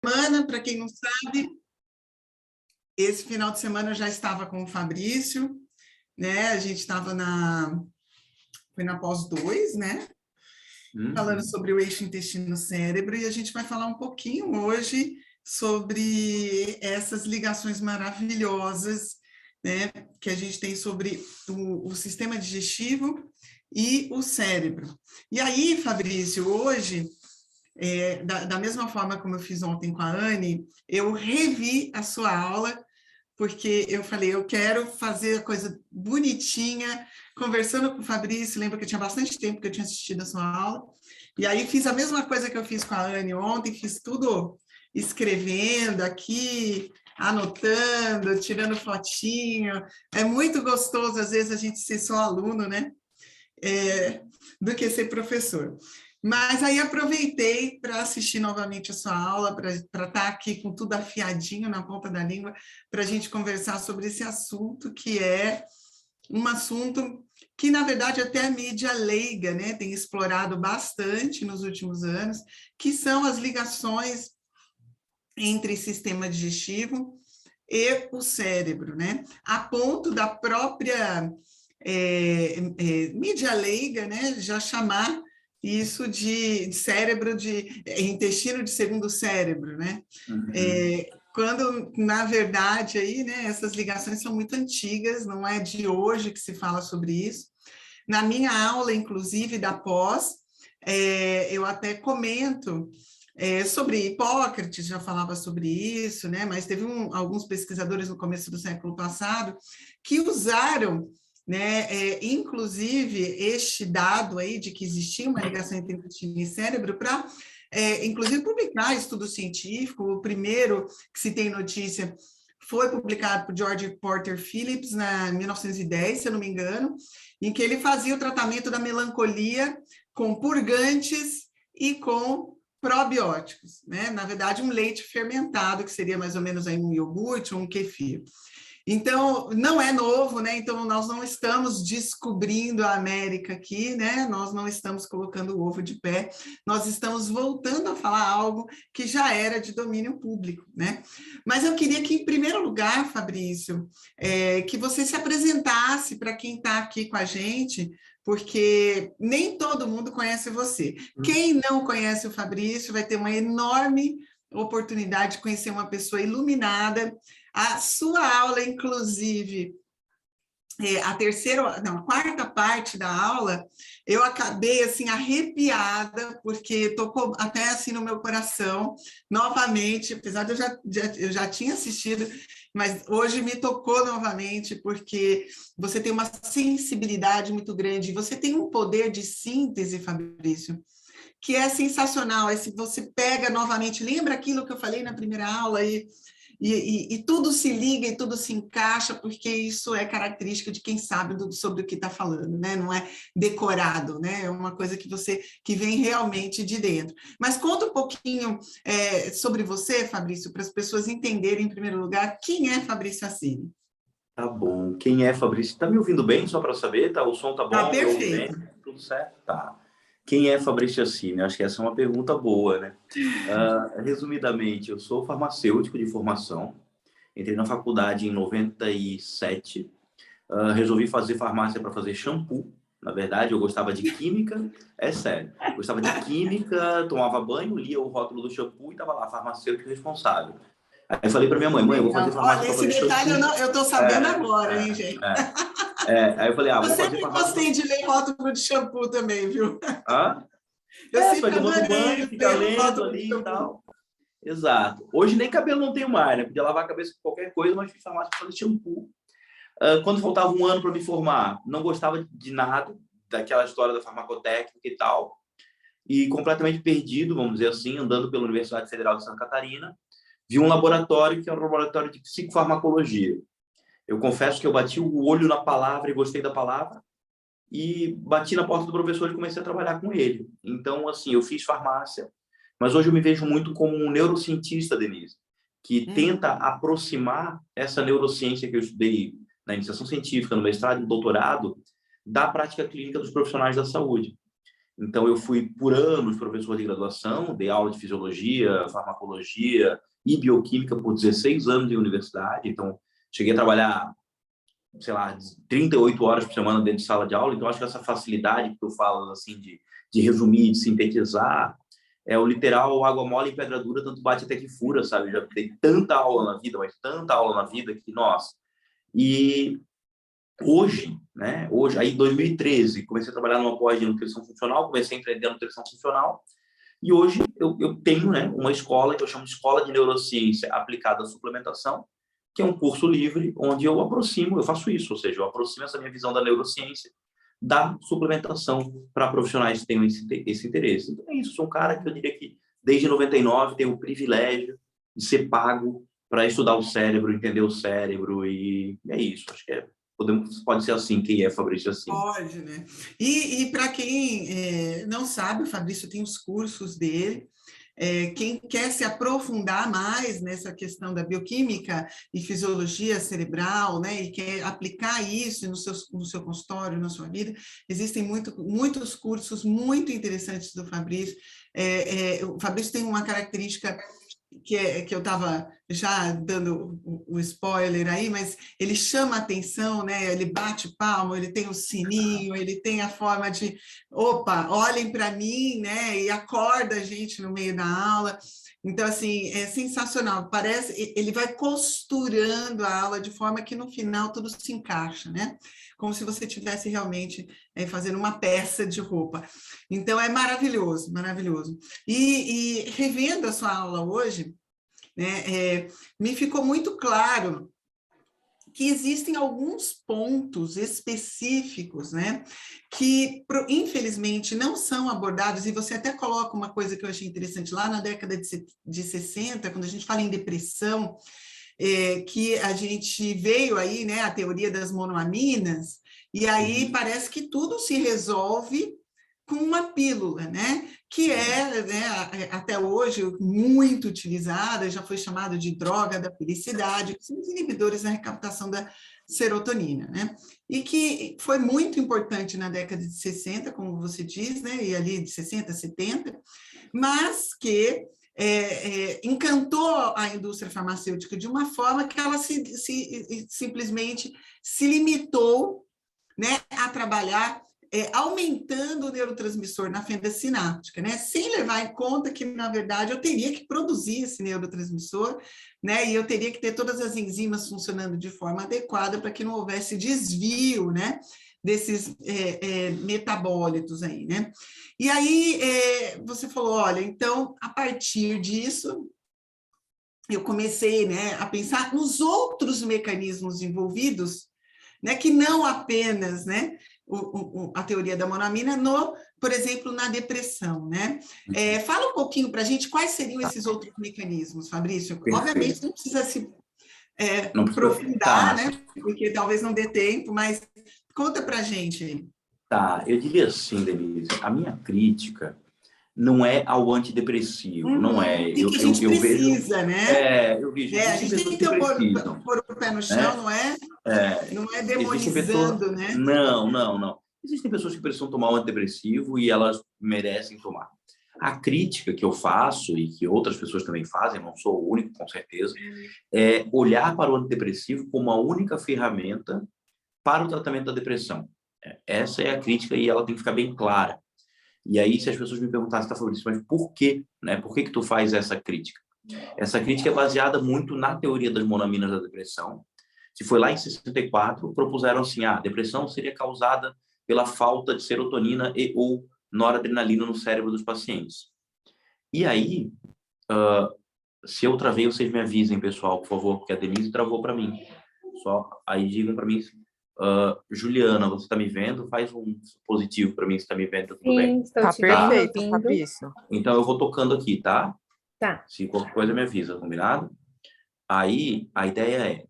semana, para quem não sabe, esse final de semana eu já estava com o Fabrício, né? A gente estava foi na pós 2, né? Falando sobre o eixo intestino-cérebro, e a gente vai falar um pouquinho hoje sobre essas ligações maravilhosas, né, que a gente tem sobre o sistema digestivo e o cérebro. E aí, Fabrício, hoje, da mesma forma como eu fiz ontem com a Anne, eu revi a sua aula, porque eu falei, eu quero fazer a coisa bonitinha, conversando com o Fabrício, lembra que eu tinha bastante tempo que eu tinha assistido a sua aula, e aí fiz a mesma coisa que eu fiz com a Anne ontem, fiz tudo escrevendo aqui, anotando, tirando fotinho, é muito gostoso, às vezes, a gente ser só aluno, né? Do que ser professor. Mas aí aproveitei para assistir novamente a sua aula, para estar aqui com tudo afiadinho na ponta da língua, para a gente conversar sobre esse assunto, que é um assunto que, na verdade, até a mídia leiga, né, tem explorado bastante nos últimos anos, que são as ligações entre sistema digestivo e o cérebro, né? A ponto da própria mídia leiga, né, já chamar isso de cérebro, de intestino de segundo cérebro, né? Quando, na verdade, aí, né, essas ligações são muito antigas, não é de hoje que se fala sobre isso. Na minha aula, inclusive, da pós, eu até comento sobre Hipócrates, já falava sobre isso, né? Mas teve alguns pesquisadores no começo do século passado que usaram, né, inclusive este dado aí de que existia uma ligação entre intestino e cérebro para, inclusive, publicar estudo científico. O primeiro que se tem notícia foi publicado por George Porter Phillips em 1910, se eu não me engano, em que ele fazia o tratamento da melancolia com purgantes e com probióticos, né? Na verdade, um leite fermentado, que seria mais ou menos aí um iogurte ou um kefir. Então, não é novo, né? Então, nós não estamos descobrindo a América aqui, né? Nós não estamos colocando o ovo de pé, nós estamos voltando a falar algo que já era de domínio público, né? Mas eu queria que, em primeiro lugar, Fabrício, que você se apresentasse para quem está aqui com a gente, porque nem todo mundo conhece você. Quem não conhece o Fabrício vai ter uma enorme oportunidade de conhecer uma pessoa iluminada. A sua aula, inclusive, a quarta parte da aula, eu acabei, assim, arrepiada, porque tocou até, assim, no meu coração, novamente, apesar de eu já tinha assistido, mas hoje me tocou novamente, porque você tem uma sensibilidade muito grande, você tem um poder de síntese, Fabrício, que é sensacional. Aí, se você pega novamente, lembra aquilo que eu falei na primeira aula e tudo se liga e tudo se encaixa, porque isso é característica de quem sabe sobre o que está falando, né? Não é decorado, né? É uma coisa que vem realmente de dentro. Mas conta um pouquinho sobre você, Fabrício, para as pessoas entenderem, em primeiro lugar, quem é Fabrício Assini. Tá bom. Quem é Fabrício? Tá me ouvindo bem, só para saber? Tá? O som tá bom? Tá perfeito. Bem? Tudo certo? Tá. Quem é Fabrício Assini? Acho que essa é uma pergunta boa, né? Resumidamente, eu sou farmacêutico de formação. Entrei na faculdade em 97. Resolvi fazer farmácia para fazer shampoo. Na verdade, eu gostava de química. É sério. Gostava de química, tomava banho, lia o rótulo do shampoo e tava lá, farmacêutico responsável. Aí eu falei para minha mãe, eu vou fazer farmácia para fazer shampoo. Olha, esse detalhe eu estou sabendo agora, hein, gente? Aí eu falei, eu vou fazer sempre gostei de ler rótulo de shampoo também, viu? Eu sempre tomando banho, fica lendo ali e tal. Exato. Hoje nem cabelo não tenho mais, né? Podia lavar a cabeça com qualquer coisa, mas fiz farmácia para fazer shampoo. Quando faltava um ano para me formar, não gostava de nada daquela história da farmacotécnica e tal. E completamente perdido, vamos dizer assim, andando pela Universidade Federal de Santa Catarina, vi um laboratório que era um laboratório de psicofarmacologia. Eu confesso que eu bati o olho na palavra e gostei da palavra e bati na porta do professor e comecei a trabalhar com ele. Então, assim, eu fiz farmácia, mas hoje eu me vejo muito como um neurocientista, Denise, que tenta aproximar essa neurociência que eu estudei na iniciação científica, no mestrado e no doutorado, da prática clínica dos profissionais da saúde. Então, eu fui, por anos, professor de graduação, dei aula de fisiologia, farmacologia e bioquímica por 16 anos em universidade. Então, cheguei a trabalhar, sei lá, 38 horas por semana dentro de sala de aula. Então, acho que essa facilidade que tu falas, assim, de resumir, de sintetizar, é o literal água mole em pedra dura, tanto bate até que fura, sabe? Já dei tanta aula na vida, mas tanta aula na vida que, nossa. E hoje, né? Hoje, aí em 2013, comecei a trabalhar numa pós de nutrição funcional, comecei a empreender nutrição funcional, e hoje eu tenho, né, uma escola que eu chamo de Escola de Neurociência Aplicada à Suplementação, que é um curso livre onde eu aproximo, eu faço isso, ou seja, eu aproximo essa minha visão da neurociência da suplementação para profissionais que tenham esse interesse. Então é isso, sou um cara que eu diria que desde 99 tenho o privilégio de ser pago para estudar o cérebro, entender o cérebro, e é isso, acho que pode ser assim, quem é Fabrício assim. Pode, né? E para quem não sabe, o Fabrício tem os cursos dele. Quem quer se aprofundar mais nessa questão da bioquímica e fisiologia cerebral, né, e quer aplicar isso no seu consultório, na sua vida, existem muitos cursos muito interessantes do Fabrício. O Fabrício tem uma característica que eu estava já dando o spoiler aí, mas ele chama atenção, né? Ele bate palma, ele tem o sininho, ele tem a forma de, opa, olhem para mim, né? E acorda a gente no meio da aula. Então, assim, é sensacional. Parece, ele vai costurando a aula de forma que no final tudo se encaixa, né? Como se você estivesse realmente fazendo uma peça de roupa. Então, é maravilhoso, maravilhoso. E revendo a sua aula hoje, né, me ficou muito claro que existem alguns pontos específicos, né, que infelizmente não são abordados, e você até coloca uma coisa que eu achei interessante, lá na década de 60, quando a gente fala em depressão, que a gente veio aí, né, a teoria das monoaminas, e aí parece que tudo se resolve com uma pílula, né? Que né, até hoje muito utilizada, já foi chamada de droga da felicidade, que são os inibidores da recaptação da serotonina, né? E que foi muito importante na década de 60, como você diz, né? E ali de 60, 70, mas que encantou a indústria farmacêutica de uma forma que ela simplesmente se limitou, né, a trabalhar aumentando o neurotransmissor na fenda sináptica, né? Sem levar em conta que, na verdade, eu teria que produzir esse neurotransmissor, né? E eu teria que ter todas as enzimas funcionando de forma adequada para que não houvesse desvio, né, desses metabólitos aí, né? E aí você falou, olha, então, a partir disso, eu comecei, né, a pensar nos outros mecanismos envolvidos, né, que não apenas, né, a teoria da monoamina, por exemplo, na depressão, né? Fala um pouquinho para a gente quais seriam esses outros mecanismos, Fabrício. Perfeito. Obviamente não precisa se não precisa, aprofundar, né? Porque talvez não dê tempo, mas conta para a gente. Tá, eu diria assim, Denise, a minha crítica não é ao antidepressivo, não é. Que a gente precisa, vejo, né? eu vejo, A gente tem que pôr o pé no chão, né? Não é demonizando, né? Não. Existem pessoas que precisam tomar um antidepressivo e elas merecem tomar. A crítica que eu faço e que outras pessoas também fazem, não sou o único, com certeza, é olhar para o antidepressivo como a única ferramenta para o tratamento da depressão. Essa é a crítica e ela tem que ficar bem clara. E aí, se as pessoas me perguntassem, tá, Fabrício, mas por quê? Né? Por que tu faz essa crítica? Essa crítica é baseada muito na teoria das monoaminas da depressão. Se foi lá em 64, propuseram assim, a depressão seria causada pela falta de serotonina e ou noradrenalina no cérebro dos pacientes. E aí, se eu travei, vocês me avisem, pessoal, por favor, porque a Denise travou para mim. Só aí digam para mim, Juliana, você está me vendo? Faz um positivo para mim, se está me vendo, tudo bem? Estou te perfeito, vendo, Fabrício. Então, eu vou tocando aqui, tá? Tá. Se qualquer coisa me avisa, combinado? Aí, a ideia é...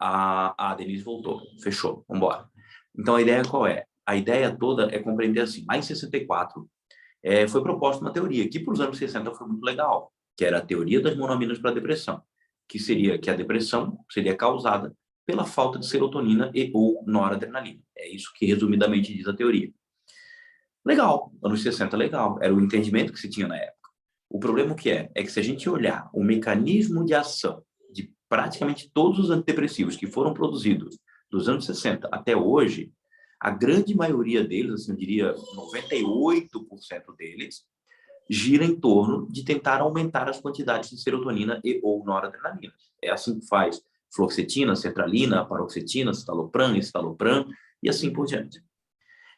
A Denise voltou, fechou, vamos embora. Então, a ideia qual é? A ideia toda é compreender assim, lá em 64, foi proposta uma teoria que para os anos 60 foi muito legal, que era a teoria das monoaminas para a depressão, que seria que a depressão seria causada pela falta de serotonina e ou noradrenalina. É isso que resumidamente diz a teoria. Legal, anos 60, legal. Era o entendimento que se tinha na época. O problema é que se a gente olhar o mecanismo de ação de praticamente todos os antidepressivos que foram produzidos dos anos 60 até hoje, a grande maioria deles, assim, eu diria 98% deles, gira em torno de tentar aumentar as quantidades de serotonina e ou noradrenalina. É assim que faz fluoxetina, sertralina, paroxetina, citalopram, escitalopram e assim por diante.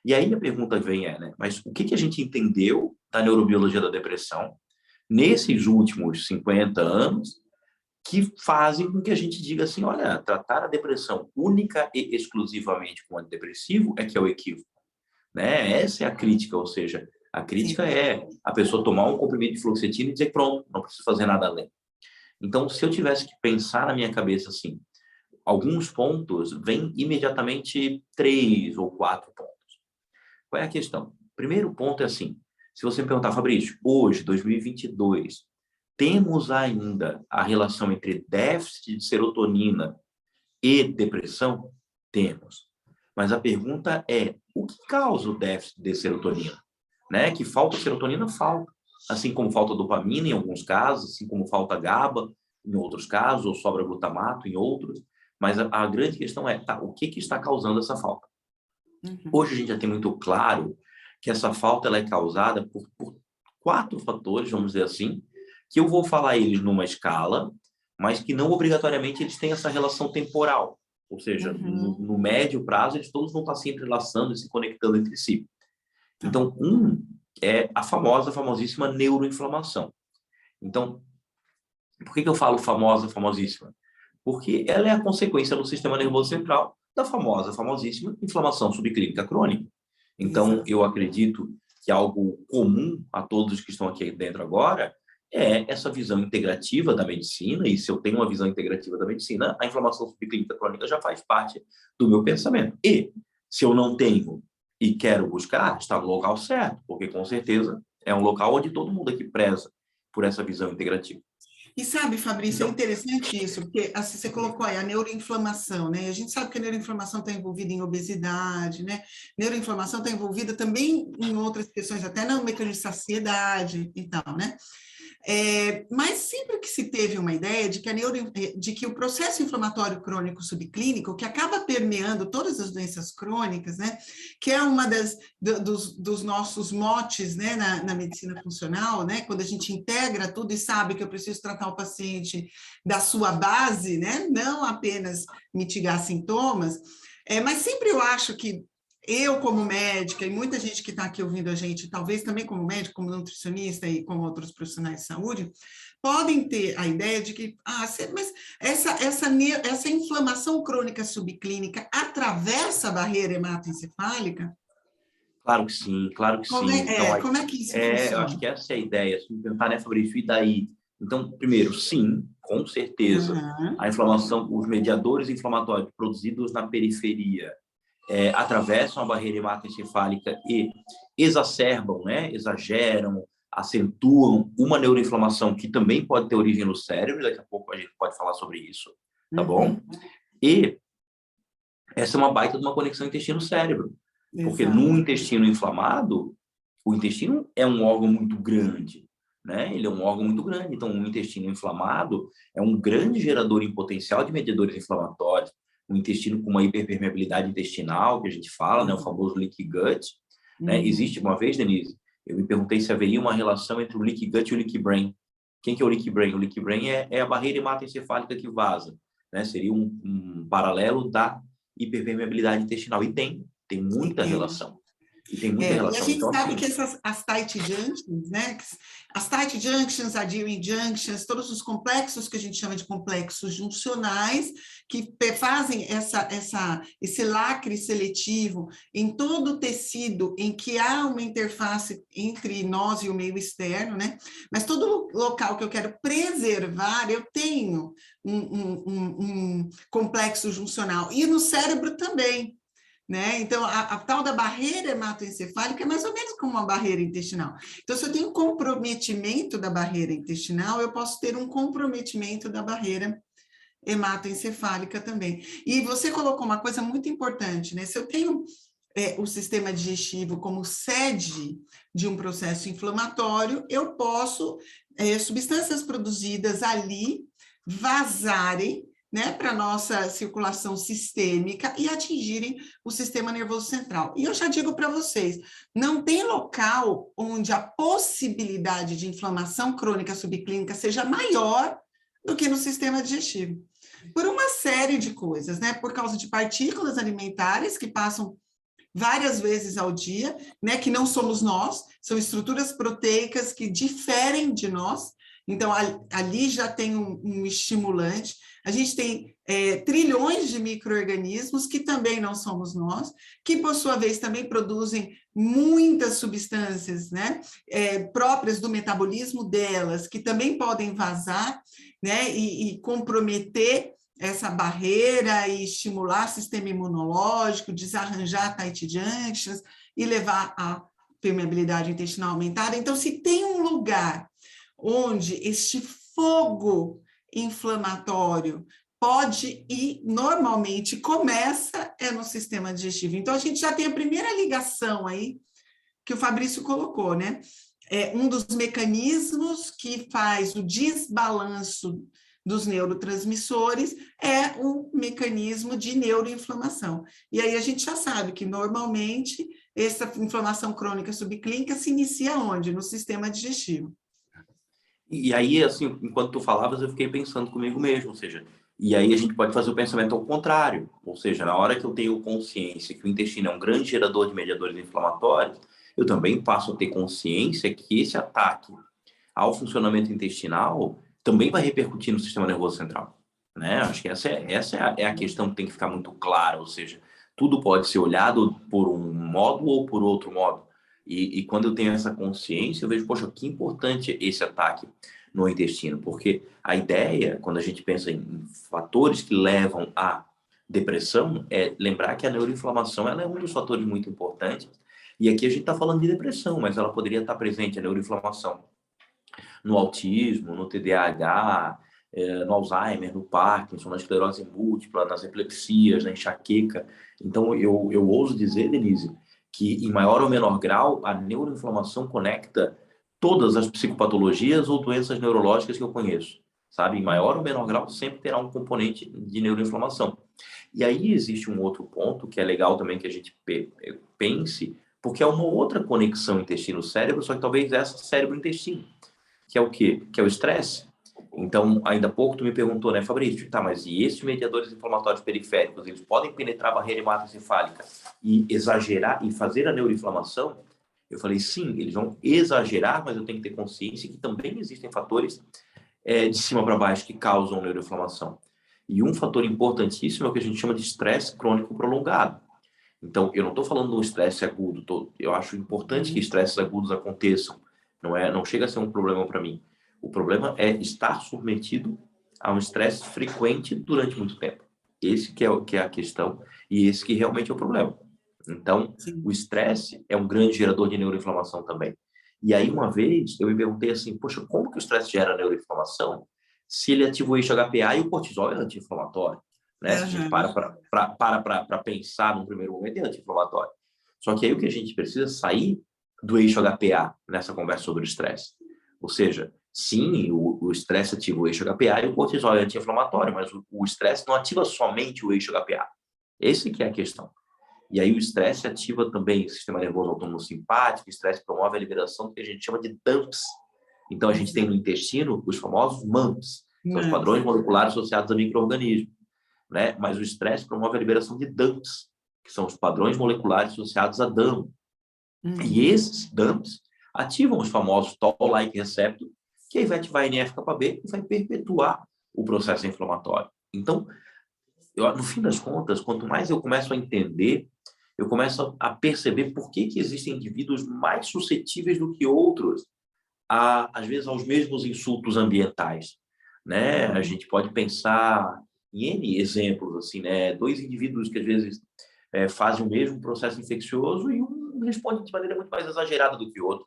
E aí a pergunta vem né, mas o que a gente entendeu da neurobiologia da depressão nesses últimos 50 anos que fazem com que a gente diga assim, olha, tratar a depressão única e exclusivamente com antidepressivo é que é o equívoco, né? Essa é a crítica, ou seja, a crítica é a pessoa tomar um comprimido de fluoxetina e dizer, pronto, não preciso fazer nada além. Então, se eu tivesse que pensar na minha cabeça assim, alguns pontos, vem imediatamente 3 ou 4 pontos. Qual é a questão? Primeiro ponto é assim, se você me perguntar, Fabrício, hoje, 2022, temos ainda a relação entre déficit de serotonina e depressão? Temos. Mas a pergunta é, o que causa o déficit de serotonina? Né? Que falta serotonina, falta. Assim como falta dopamina em alguns casos, assim como falta GABA em outros casos, ou sobra glutamato em outros. Mas a grande questão é, tá, o que está causando essa falta? Hoje a gente já tem muito claro que essa falta ela é causada por 4 fatores, vamos dizer assim, que eu vou falar eles numa escala, mas que não obrigatoriamente eles têm essa relação temporal. Ou seja, no médio prazo, eles todos vão estar se entrelaçando e se conectando entre si. Então, é a famosíssima neuroinflamação. Então, por que eu falo famosíssima? Porque ela é a consequência no sistema nervoso central da famosíssima inflamação subclínica crônica. Então, eu acredito que algo comum a todos que estão aqui dentro agora é essa visão integrativa da medicina, e se eu tenho uma visão integrativa da medicina, a inflamação subclínica crônica já faz parte do meu pensamento. E, se eu não tenho e quero buscar, está no local certo, porque, com certeza, é um local onde todo mundo aqui preza por essa visão integrativa. E sabe, Fabrício, é interessante isso, porque assim, você colocou aí a neuroinflamação, né? A gente sabe que a neuroinflamação está envolvida em obesidade, né? Neuroinflamação está envolvida também em outras questões, até no mecanismo de saciedade e tal, né? Mas sempre que se teve uma ideia de que o processo inflamatório crônico subclínico, que acaba permeando todas as doenças crônicas, né, que é uma dos nossos motes, né, na medicina funcional, né, quando a gente integra tudo e sabe que eu preciso tratar o paciente da sua base, né, não apenas mitigar sintomas, mas sempre eu acho que eu, como médica, e muita gente que está aqui ouvindo a gente, talvez também como médico, como nutricionista e como outros profissionais de saúde, podem ter a ideia de que, mas essa inflamação crônica subclínica atravessa a barreira hematoencefálica? Claro que sim, claro que sim. Então, como é que isso funciona? Eu acho que essa é a ideia, se me perguntar, né, Fabrício, e daí? Então, primeiro, sim, com certeza, a inflamação, os mediadores inflamatórios produzidos na periferia atravessam a barreira hematoencefálica e exacerbam, né, exageram, acentuam uma neuroinflamação que também pode ter origem no cérebro, daqui a pouco a gente pode falar sobre isso, tá bom? E essa é uma baita de uma conexão intestino-cérebro, porque no intestino inflamado, o intestino é um órgão muito grande, né? Ele é um órgão muito grande, então o intestino inflamado é um grande gerador em potencial de mediadores inflamatórios, um intestino com uma hiperpermeabilidade intestinal, que a gente fala, né? O famoso leaky gut, né? Existe uma vez, Denise, eu me perguntei se haveria uma relação entre o leaky gut e o leaky brain. Quem que é o leaky brain? O leaky brain é a barreira hematoencefálica que vaza, né? Seria um paralelo da hiperpermeabilidade intestinal, e tem muita relação. E tem muita relação. E a gente então, sabe que as tight junctions, né? As tight junctions, adhering junctions, todos os complexos que a gente chama de complexos juncionais, que fazem esse lacre seletivo em todo o tecido em que há uma interface entre nós e o meio externo, né? Mas todo local que eu quero preservar, eu tenho um complexo juncional. E no cérebro também. Né? Então, a tal da barreira hematoencefálica é mais ou menos como uma barreira intestinal. Então, se eu tenho um comprometimento da barreira intestinal, eu posso ter um comprometimento da barreira hematoencefálica também. E você colocou uma coisa muito importante, né? Se eu tenho o sistema digestivo como sede de um processo inflamatório, eu posso, substâncias produzidas ali vazarem, né, para a nossa circulação sistêmica e atingirem o sistema nervoso central. E eu já digo para vocês, não tem local onde a possibilidade de inflamação crônica subclínica seja maior do que no sistema digestivo. Por uma série de coisas, né? Por causa de partículas alimentares que passam várias vezes ao dia, né? Que não somos nós, são estruturas proteicas que diferem de nós. Então, ali já tem um estimulante. A gente tem trilhões de micro-organismos que também não somos nós, que, por sua vez, também produzem muitas substâncias, né, próprias do metabolismo delas, que também podem vazar, né, e comprometer essa barreira e estimular o sistema imunológico, desarranjar tight junctions e levar à permeabilidade intestinal aumentada. Então, se tem um lugar onde este fogo inflamatório pode e normalmente começa no sistema digestivo. Então, a gente já tem a primeira ligação aí que o Fabrício colocou, né? Um dos mecanismos que faz o desbalanço dos neurotransmissores é um mecanismo de neuroinflamação. E aí a gente já sabe que, normalmente, essa inflamação crônica subclínica se inicia onde? No sistema digestivo. E aí, assim, enquanto tu falavas, eu fiquei pensando comigo mesmo, ou seja, e aí a gente pode fazer o pensamento ao contrário, ou seja, na hora que eu tenho consciência que o intestino é um grande gerador de mediadores inflamatórios, eu também passo a ter consciência que esse ataque ao funcionamento intestinal também vai repercutir no sistema nervoso central, né? Acho que essa é a questão que tem que ficar muito clara, ou seja, tudo pode ser olhado por um modo ou por outro modo. E quando eu tenho essa consciência, eu vejo, poxa, que importante esse ataque no intestino, porque a ideia, quando a gente pensa em fatores que levam à depressão, é lembrar que a neuroinflamação ela é um dos fatores muito importantes. E aqui a gente está falando de depressão, mas ela poderia estar presente, a neuroinflamação, no autismo, no TDAH, no Alzheimer, no Parkinson, na esclerose múltipla, nas epilepsias, na enxaqueca. Então, eu ouso dizer, Denise, que em maior ou menor grau, a neuroinflamação conecta todas as psicopatologias ou doenças neurológicas que eu conheço, sabe? Em maior ou menor grau, sempre terá um componente de neuroinflamação. E aí existe um outro ponto que é legal também que a gente pense, porque é uma outra conexão intestino-cérebro, só que talvez essa cérebro-intestino, que é o quê? Que é o estresse. Então, ainda há pouco tu me perguntou, né, Fabrício, tá, mas e esses mediadores inflamatórios periféricos, eles podem penetrar a barreira hematoencefálica e exagerar e fazer a neuroinflamação? Eu falei, sim, eles vão exagerar, mas eu tenho que ter consciência que também existem fatores de cima para baixo que causam neuroinflamação. E um fator importantíssimo é o que a gente chama de estresse crônico prolongado. Então, eu não estou falando de um estresse agudo, eu acho importante que estresses agudos aconteçam, não chega a ser um problema para mim. O problema é estar submetido a um estresse frequente durante muito tempo. Esse que é a questão e esse que realmente é o problema. Então, sim, o estresse é um grande gerador de neuroinflamação também. E aí, uma vez, eu me perguntei assim, poxa, como que o estresse gera neuroinflamação se ele ativa o eixo HPA e o cortisol é anti-inflamatório? Né? Se a gente para pensar no primeiro momento, é anti-inflamatório. Só que aí o que a gente precisa sair do eixo HPA nessa conversa sobre o estresse. Ou seja, sim, o estresse ativa o eixo HPA e o cortisol é anti-inflamatório, mas o estresse não ativa somente o eixo HPA. Esse que é a questão. E aí o estresse ativa também o sistema nervoso autônomo simpático, o estresse promove a liberação do que a gente chama de DAMPs. Então a gente tem no intestino os famosos MAMPs, são os padrões moleculares associados a micro-organismos, né? Mas o estresse promove a liberação de DAMPs, que são os padrões moleculares associados a DAM. E esses DAMPs ativam os famosos Toll-like receptor, que aí vai ativar NF-κB e vai perpetuar o processo inflamatório. Então, no fim das contas, quanto mais eu começo a entender, eu começo a perceber por que existem indivíduos mais suscetíveis do que outros, às vezes, aos mesmos insultos ambientais, né? A gente pode pensar em N exemplos, assim, né? 2 indivíduos que, às vezes, fazem o mesmo processo infeccioso e um responde de maneira muito mais exagerada do que o outro,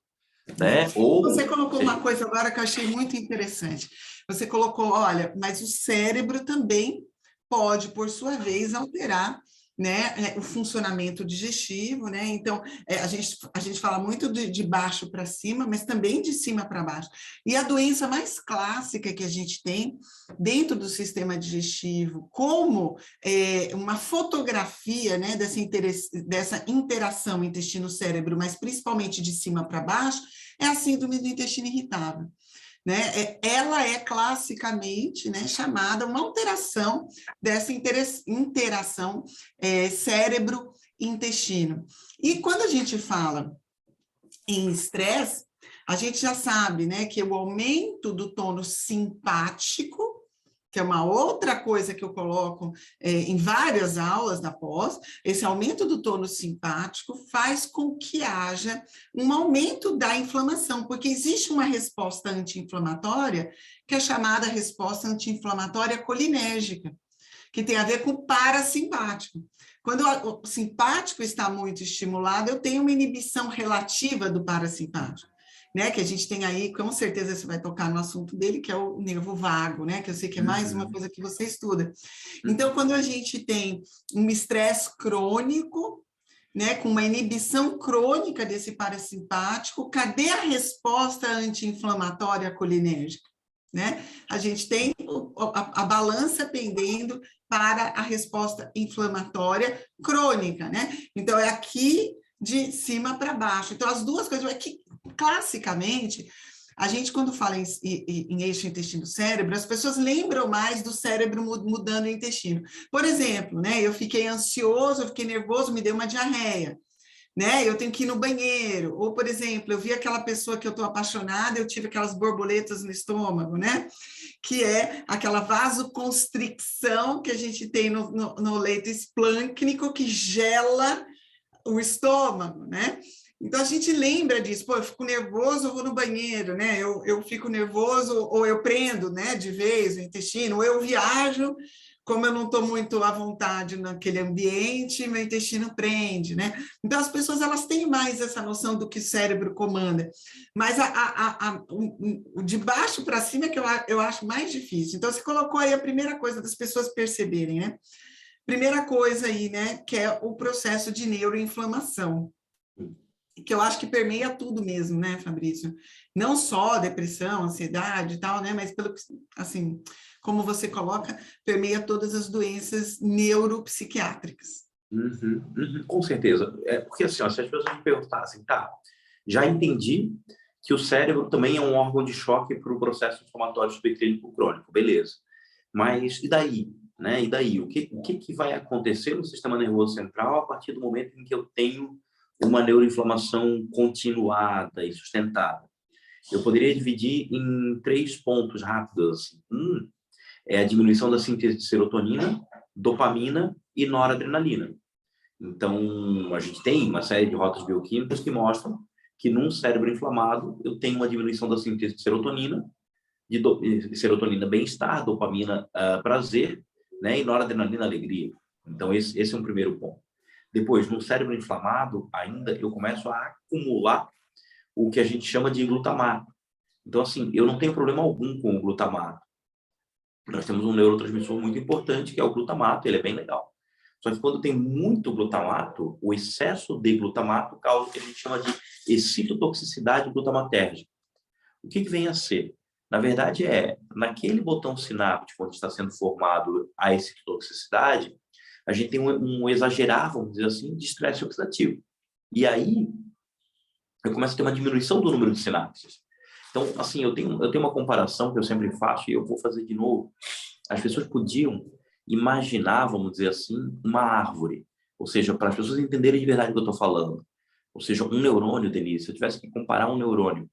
né? Você colocou uma coisa agora que eu achei muito interessante. Você colocou, olha, mas o cérebro também pode, por sua vez, alterar né, o funcionamento digestivo, né? Então, a gente fala muito de baixo para cima, mas também de cima para baixo. E a doença mais clássica que a gente tem dentro do sistema digestivo, como uma fotografia, né, dessa interação intestino-cérebro, mas principalmente de cima para baixo, é a síndrome do intestino irritável. Né? Ela é classicamente, né, chamada uma alteração dessa interação cérebro-intestino. E quando a gente fala em estresse, a gente já sabe, né, que o aumento do tônus simpático, que é uma outra coisa que eu coloco em várias aulas da pós, esse aumento do tônus simpático faz com que haja um aumento da inflamação, porque existe uma resposta anti-inflamatória, que é chamada resposta anti-inflamatória colinérgica, que tem a ver com o parasimpático. Quando o simpático está muito estimulado, eu tenho uma inibição relativa do parasimpático. Né, que a gente tem aí, com certeza você vai tocar no assunto dele, que é o nervo vago, né, que eu sei que é mais uma coisa que você estuda. Então, quando a gente tem um estresse crônico, né, com uma inibição crônica desse parasimpático, cadê a resposta anti-inflamatória colinérgica? Né? A gente tem a balança pendendo para a resposta inflamatória crônica, né? Então, é aqui de cima para baixo. Então, as duas coisas, que classicamente, a gente quando fala em eixo intestino-cérebro, as pessoas lembram mais do cérebro mudando o intestino. Por exemplo, né, eu fiquei ansioso, eu fiquei nervoso, me deu uma diarreia. Né? Eu tenho que ir no banheiro, ou, por exemplo, eu vi aquela pessoa que eu estou apaixonada, eu tive aquelas borboletas no estômago, né? Que é aquela vasoconstricção que a gente tem no leito esplâncnico, que gela o estômago, né? Então, a gente lembra disso, pô, eu fico nervoso, eu vou no banheiro, né? Eu fico nervoso, ou eu prendo, né, de vez o intestino, ou eu viajo, como eu não estou muito à vontade naquele ambiente, meu intestino prende, né? Então, as pessoas, elas têm mais essa noção do que o cérebro comanda, mas o de baixo para cima é que eu acho mais difícil. Então, você colocou aí a primeira coisa das pessoas perceberem, né? Primeira coisa aí, né, que é o processo de neuroinflamação, que eu acho que permeia tudo mesmo, né, Fabrício? Não só depressão, ansiedade e tal, né, mas pelo assim, como você coloca, permeia todas as doenças neuropsiquiátricas. Com certeza. Porque assim, ó, se as pessoas me perguntassem, tá, já entendi que o cérebro também é um órgão de choque para o processo inflamatório subclínico crônico, beleza. Mas e daí? Né? E daí? O que vai acontecer no sistema nervoso central a partir do momento em que eu tenho uma neuroinflamação continuada e sustentada? Eu poderia dividir em 3 pontos rápidos. É a diminuição da síntese de serotonina, dopamina e noradrenalina. Então, a gente tem uma série de rotas bioquímicas que mostram que num cérebro inflamado eu tenho uma diminuição da síntese de serotonina, de serotonina bem-estar, dopamina prazer, né, e noradrenalina alegria. Então, esse é um primeiro ponto. Depois, no cérebro inflamado, ainda eu começo a acumular o que a gente chama de glutamato. Então, assim, eu não tenho problema algum com o glutamato. Nós temos um neurotransmissor muito importante, que é o glutamato, ele é bem legal. Só que quando tem muito glutamato, o excesso de glutamato causa o que a gente chama de excitotoxicidade glutamatérgica. O que vem a ser? Na verdade, naquele botão sináptico onde está sendo formado a excitotoxicidade, a gente tem um exagerar, vamos dizer assim, de estresse oxidativo. E aí, eu começo a ter uma diminuição do número de sinapses. Então, assim, eu tenho uma comparação que eu sempre faço e eu vou fazer de novo. As pessoas podiam imaginar, vamos dizer assim, uma árvore. Ou seja, para as pessoas entenderem de verdade o que eu estou falando. Ou seja, um neurônio, Denise, se eu tivesse que comparar um neurônio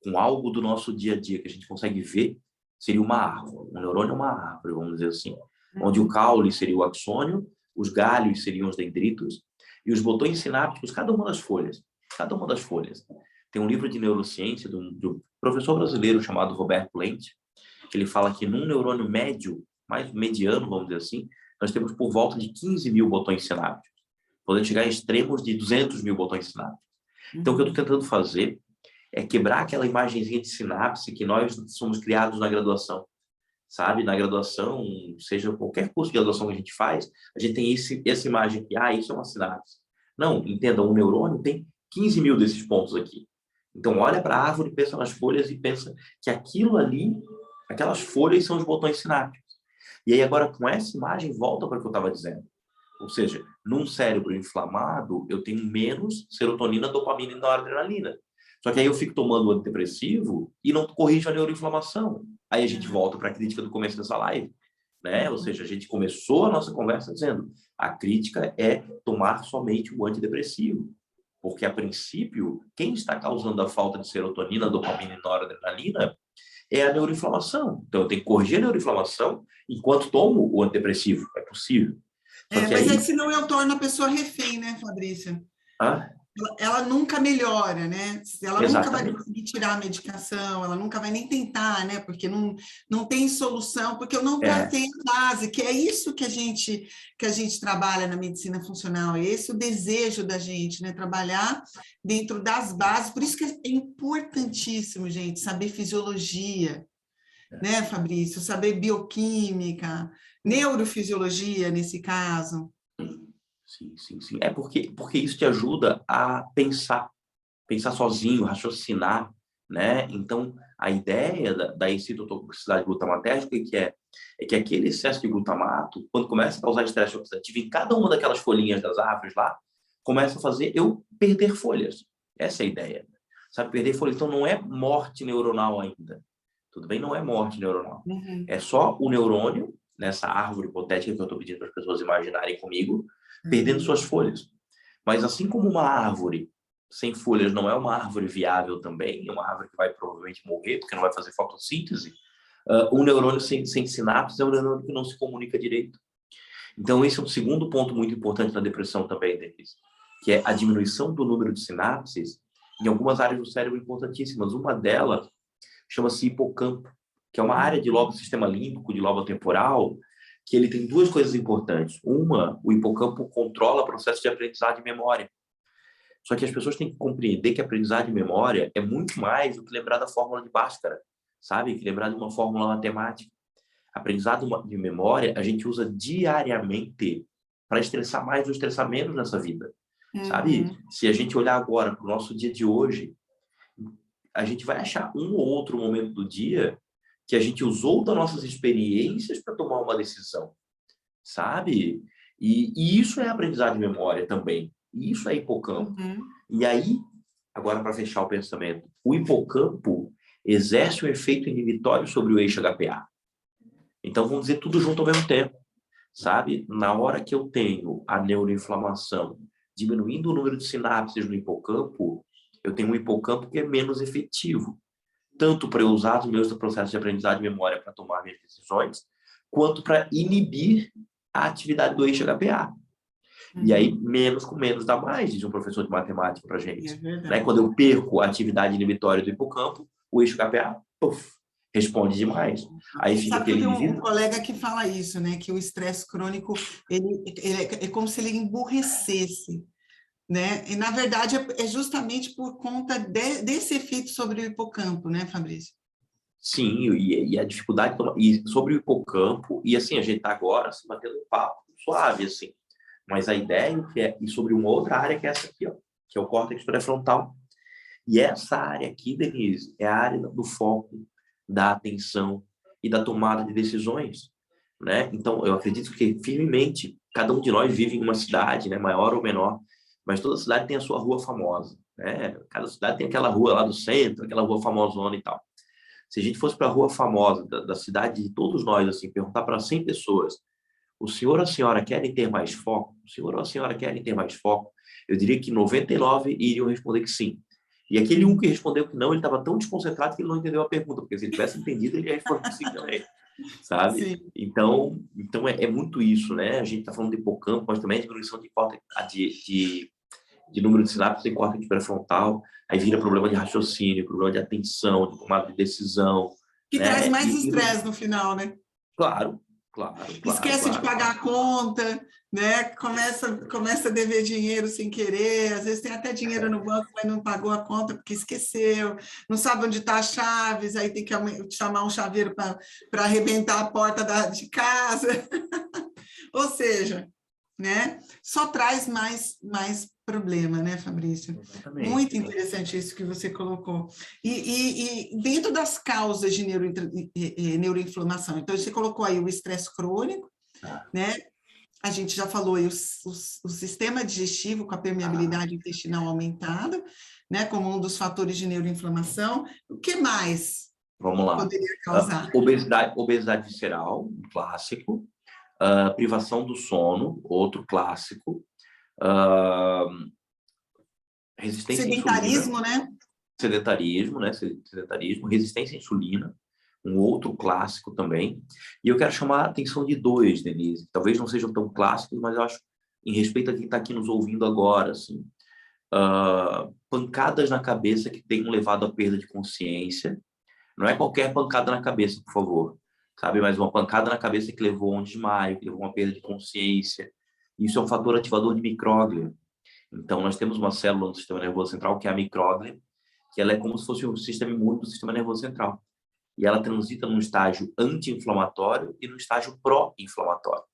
com algo do nosso dia a dia que a gente consegue ver, seria uma árvore. Um neurônio é uma árvore, vamos dizer assim. Onde o caule seria o axônio, os galhos seriam os dendritos, e os botões sinápticos, cada uma das folhas. Tem um livro de neurociência do professor brasileiro chamado Roberto Lente, que ele fala que num neurônio médio, mais mediano, vamos dizer assim, nós temos por volta de 15 mil botões sinápticos, podendo chegar a extremos de 200 mil botões sinápticos. Então, o que eu estou tentando fazer é quebrar aquela imagenzinha de sinapse que nós somos criados na graduação. sabe? Na graduação, seja qualquer curso de graduação que a gente faz, a gente tem essa imagem que, isso é uma sinapse. Não, entenda, um neurônio tem 15 mil desses pontos aqui. Então, olha para a árvore, pensa nas folhas e pensa que aquilo ali, aquelas folhas são os botões sinápticos. E aí, agora, com essa imagem, volta para o que eu estava dizendo. Ou seja, num cérebro inflamado, eu tenho menos serotonina, dopamina e noradrenalina. Só que aí eu fico tomando antidepressivo e não corrijo a neuroinflamação. Aí a gente volta para a crítica do começo dessa live, né? Ou seja, a gente começou a nossa conversa dizendo a crítica é tomar somente o antidepressivo. Porque, a princípio, quem está causando a falta de serotonina, dopamina e noradrenalina é a neuroinflamação. Então, eu tenho que corrigir a neuroinflamação enquanto tomo o antidepressivo. É possível. Mas aí, senão eu torno a pessoa refém, né, Fabrício? Ela nunca melhora, né? Ela nunca vai conseguir tirar a medicação, ela nunca vai nem tentar, né? Porque não tem solução, porque eu não tratei a base, que é isso que a gente trabalha na medicina funcional, é esse o desejo da gente, né? Trabalhar dentro das bases, por isso que é importantíssimo, gente, saber fisiologia, né, Fabrício? Saber bioquímica, neurofisiologia, nesse caso. Sim. É porque isso te ajuda a pensar sozinho, raciocinar, né? Então, a ideia da excitotoxicidade glutamatérgica é que aquele excesso de glutamato, quando começa a causar estresse oxidativo em cada uma daquelas folhinhas das árvores lá, começa a fazer eu perder folhas. Essa é a ideia. Sabe, perder folhas. Então, não é morte neuronal ainda. Tudo bem? Não é morte neuronal. É só o neurônio, nessa árvore hipotética que eu estou pedindo para as pessoas imaginarem comigo, perdendo suas folhas. Mas assim como uma árvore sem folhas não é uma árvore viável também, é uma árvore que vai provavelmente morrer porque não vai fazer fotossíntese, um neurônio sem sinapses é um neurônio que não se comunica direito. Então, esse é um segundo ponto muito importante na depressão também, Denise, que é a diminuição do número de sinapses em algumas áreas do cérebro importantíssimas. Uma delas chama-se hipocampo, que é uma área de lobo do sistema límbico, de lobo temporal, que ele tem duas coisas importantes. Uma, o hipocampo controla o processo de aprendizagem e memória. Só que as pessoas têm que compreender que a aprendizagem e memória é muito mais do que lembrar da fórmula de Bhaskara, sabe? Que lembrar de uma fórmula matemática. Aprendizado de memória a gente usa diariamente para estressar mais ou estressar menos nessa vida, sabe? Se a gente olhar agora para o nosso dia de hoje, a gente vai achar um ou outro momento do dia que a gente usou das nossas experiências para tomar uma decisão, sabe? E isso é aprendizagem de memória também. Isso é hipocampo. E aí, agora para fechar o pensamento, o hipocampo exerce um efeito inibitório sobre o eixo HPA. Então, vamos dizer tudo junto ao mesmo tempo, sabe? Na hora que eu tenho a neuroinflamação diminuindo o número de sinapses no hipocampo, eu tenho um hipocampo que é menos efetivo, tanto para eu usar os meus processos de aprendizagem e memória para tomar minhas decisões, quanto para inibir a atividade do eixo HPA. E aí, menos com menos dá mais, diz um professor de matemática para a gente. Né? Quando eu perco a atividade inibitória do hipocampo, o eixo HPA, responde demais. Aí fica Sabe que aquele tem um colega que fala isso, né? Que o estresse crônico ele é como se ele emburrecesse, né? E na verdade é justamente por conta desse efeito sobre o hipocampo, né, Fabrício? Sim, e a dificuldade e sobre o hipocampo, e assim, a gente está agora assim, batendo um papo suave, assim. Mas a ideia é ir sobre uma outra área que é essa aqui, ó, que é o córtex pré-frontal. E essa área aqui, Denise, é a área do foco, da atenção e da tomada de decisões, né? Então, eu acredito que firmemente cada um de nós vive em uma cidade, né, maior ou menor, mas toda cidade tem a sua rua famosa, né? Cada cidade tem aquela rua lá do centro, aquela rua famosona e tal. Se a gente fosse para a rua famosa da cidade de todos nós, assim, perguntar para 100 pessoas, o senhor ou a senhora querem ter mais foco? O senhor ou a senhora querem ter mais foco? Eu diria que 99 iriam responder que sim. E aquele um que respondeu que não, ele estava tão desconcentrado que ele não entendeu a pergunta, porque se ele tivesse entendido, ele ia responder que sim também, sabe? Sim. Então é muito isso, né? A gente está falando de hipocampo, mas também a diminuição de número de sinapses em córtex pré-frontal, aí vira problema de raciocínio, problema de atenção, de tomada de decisão. Que traz mais estresse no final, né? Claro, Claro, Esquece de pagar a conta, né? Começa a dever dinheiro sem querer, às vezes tem até dinheiro no banco, mas não pagou a conta porque esqueceu, não sabe onde está as chaves, aí tem que chamar um chaveiro para arrebentar a porta de casa. Ou seja, né? Só traz mais problema, né, Fabrício? Exatamente. Muito interessante isso que você colocou. E dentro das causas de neuroinflamação, então você colocou aí o estresse crônico, né? A gente já falou aí o sistema digestivo com a permeabilidade intestinal aumentada, né, como um dos fatores de neuroinflamação. O que mais Vamos lá. poderia causar? Obesidade visceral, um clássico. Privação do sono, outro clássico. Resistência à Sedentarismo, insulina. né? Sedentarismo, resistência à insulina, um outro clássico também. E eu quero chamar a atenção de dois, Denise, que talvez não sejam tão clássicos, mas eu acho, em respeito a quem está aqui nos ouvindo agora, assim, pancadas na cabeça que tenham levado à perda de consciência. Não é qualquer pancada na cabeça, por favor, sabe? Mas uma pancada na cabeça que levou a um desmaio, que levou a uma perda de consciência. Isso é um fator ativador de micróglia. Então, nós temos uma célula no sistema nervoso central, que é a micróglia, que ela é como se fosse o sistema imune do sistema nervoso central. E ela transita num estágio anti-inflamatório e num estágio pró-inflamatório.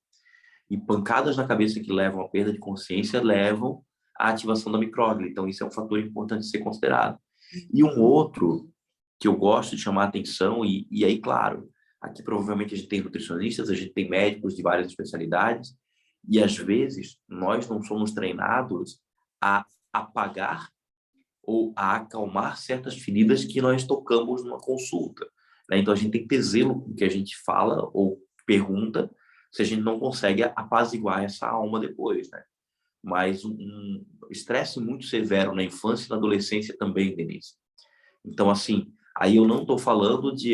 E pancadas na cabeça que levam à perda de consciência levam à ativação da micróglia. Então, isso é um fator importante de ser considerado. E um outro que eu gosto de chamar a atenção, e aí, claro, aqui provavelmente a gente tem nutricionistas, a gente tem médicos de várias especialidades, e às vezes nós não somos treinados a apagar ou a acalmar certas feridas que nós tocamos numa consulta, né? Então, a gente tem que ter zelo com o que a gente fala ou pergunta, se a gente não consegue apaziguar essa alma depois, né? Mas um estresse muito severo na infância e na adolescência também, Denise. Então, assim, aí eu não estou falando de,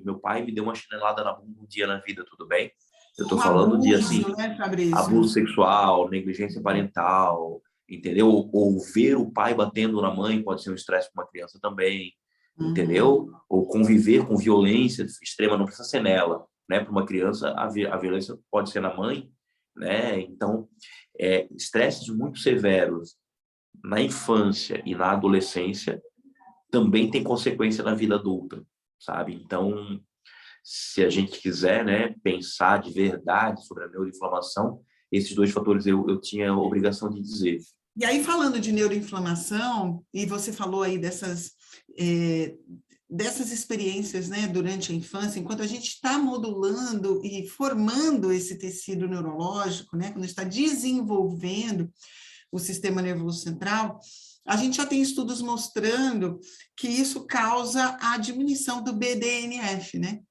meu pai me deu uma chinelada na bunda um dia na vida, tudo bem? Eu estou falando de, assim, né, Fabrício? abuso sexual, negligência parental, entendeu? Ou ver o pai batendo na mãe pode ser um estresse para uma criança também, entendeu? Ou conviver com violência extrema, não precisa ser nela, né? Para uma criança, a violência pode ser na mãe, né? Então, estresses muito severos na infância e na adolescência também tem consequência na vida adulta, sabe? Então, se a gente quiser, né, pensar de verdade sobre a neuroinflamação, esses dois fatores eu tinha a obrigação de dizer. E aí, falando de neuroinflamação, e você falou aí dessas experiências, né, durante a infância, enquanto a gente está modulando e formando esse tecido neurológico, né, quando está desenvolvendo o sistema nervoso central, a gente já tem estudos mostrando que isso causa a diminuição do BDNF, né?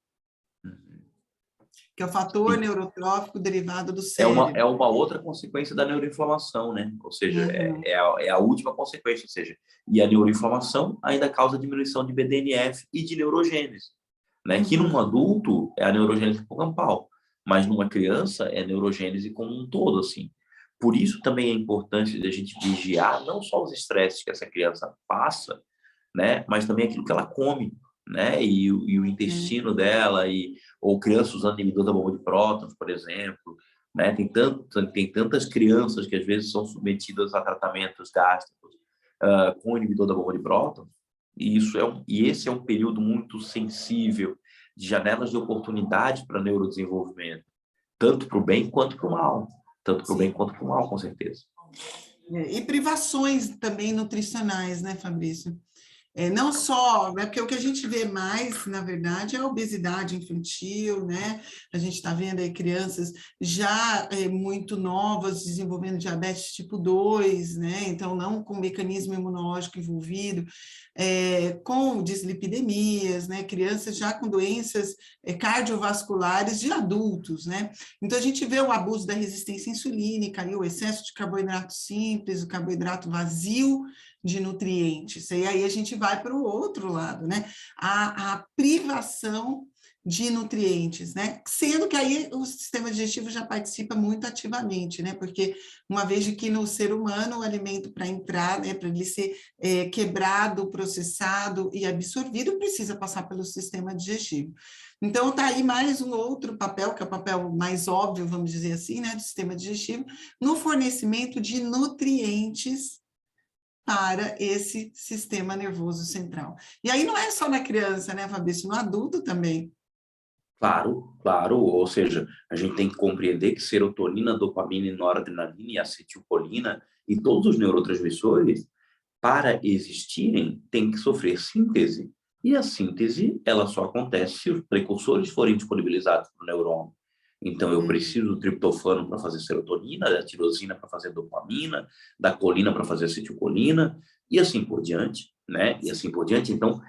Que é o fator neurotrófico derivado do cérebro. É uma outra consequência da neuroinflamação, né? Ou seja, é a última consequência, ou seja, e a neuroinflamação ainda causa diminuição de BDNF e de neurogênese, né? Que num adulto é a neurogênese hipocampal, mas numa criança é neurogênese como um todo, assim. Por isso também é importante a gente vigiar não só os estresses que essa criança passa, né? Mas também aquilo que ela come, né? E o intestino dela, ou criança usando inibidor da bomba de prótons, por exemplo, né? Tem tantas crianças que às vezes são submetidas a tratamentos gástricos com inibidor da bomba de prótons, e esse é um período muito sensível de janelas de oportunidade para neurodesenvolvimento, tanto para o bem quanto para o mal. Tanto para o bem quanto para o mal, com certeza. E privações também nutricionais, né, Fabrício? Não só, né, porque o que a gente vê mais, na verdade, é a obesidade infantil, né? A gente está vendo aí crianças já muito novas desenvolvendo diabetes tipo 2, né? Então, não com mecanismo imunológico envolvido, com dislipidemias, né? Crianças já com doenças cardiovasculares de adultos, né? Então, a gente vê o abuso da resistência insulínica, o excesso de carboidrato simples, o carboidrato vazio de nutrientes, e aí a gente vai para o outro lado, né? A privação de nutrientes, né? Sendo que aí o sistema digestivo já participa muito ativamente, né? Porque uma vez que no ser humano o alimento para entrar, né, para ele ser quebrado, processado e absorvido, precisa passar pelo sistema digestivo. Então, está aí mais um outro papel, que é o papel papel mais óbvio, vamos dizer assim, né, do sistema digestivo, no fornecimento de nutrientes para esse sistema nervoso central. E aí não é só na criança, né, Fabrício? No adulto também. Claro, claro. Ou seja, a gente tem que compreender que serotonina, dopamina, noradrenalina e acetilcolina e todos os neurotransmissores, para existirem, tem que sofrer síntese. E a síntese, ela só acontece se os precursores forem disponibilizados para o neurônio. Então, eu preciso do triptofano para fazer serotonina, da tirosina para fazer dopamina, da colina para fazer acetilcolina, e assim por diante, né? E assim por diante. Então,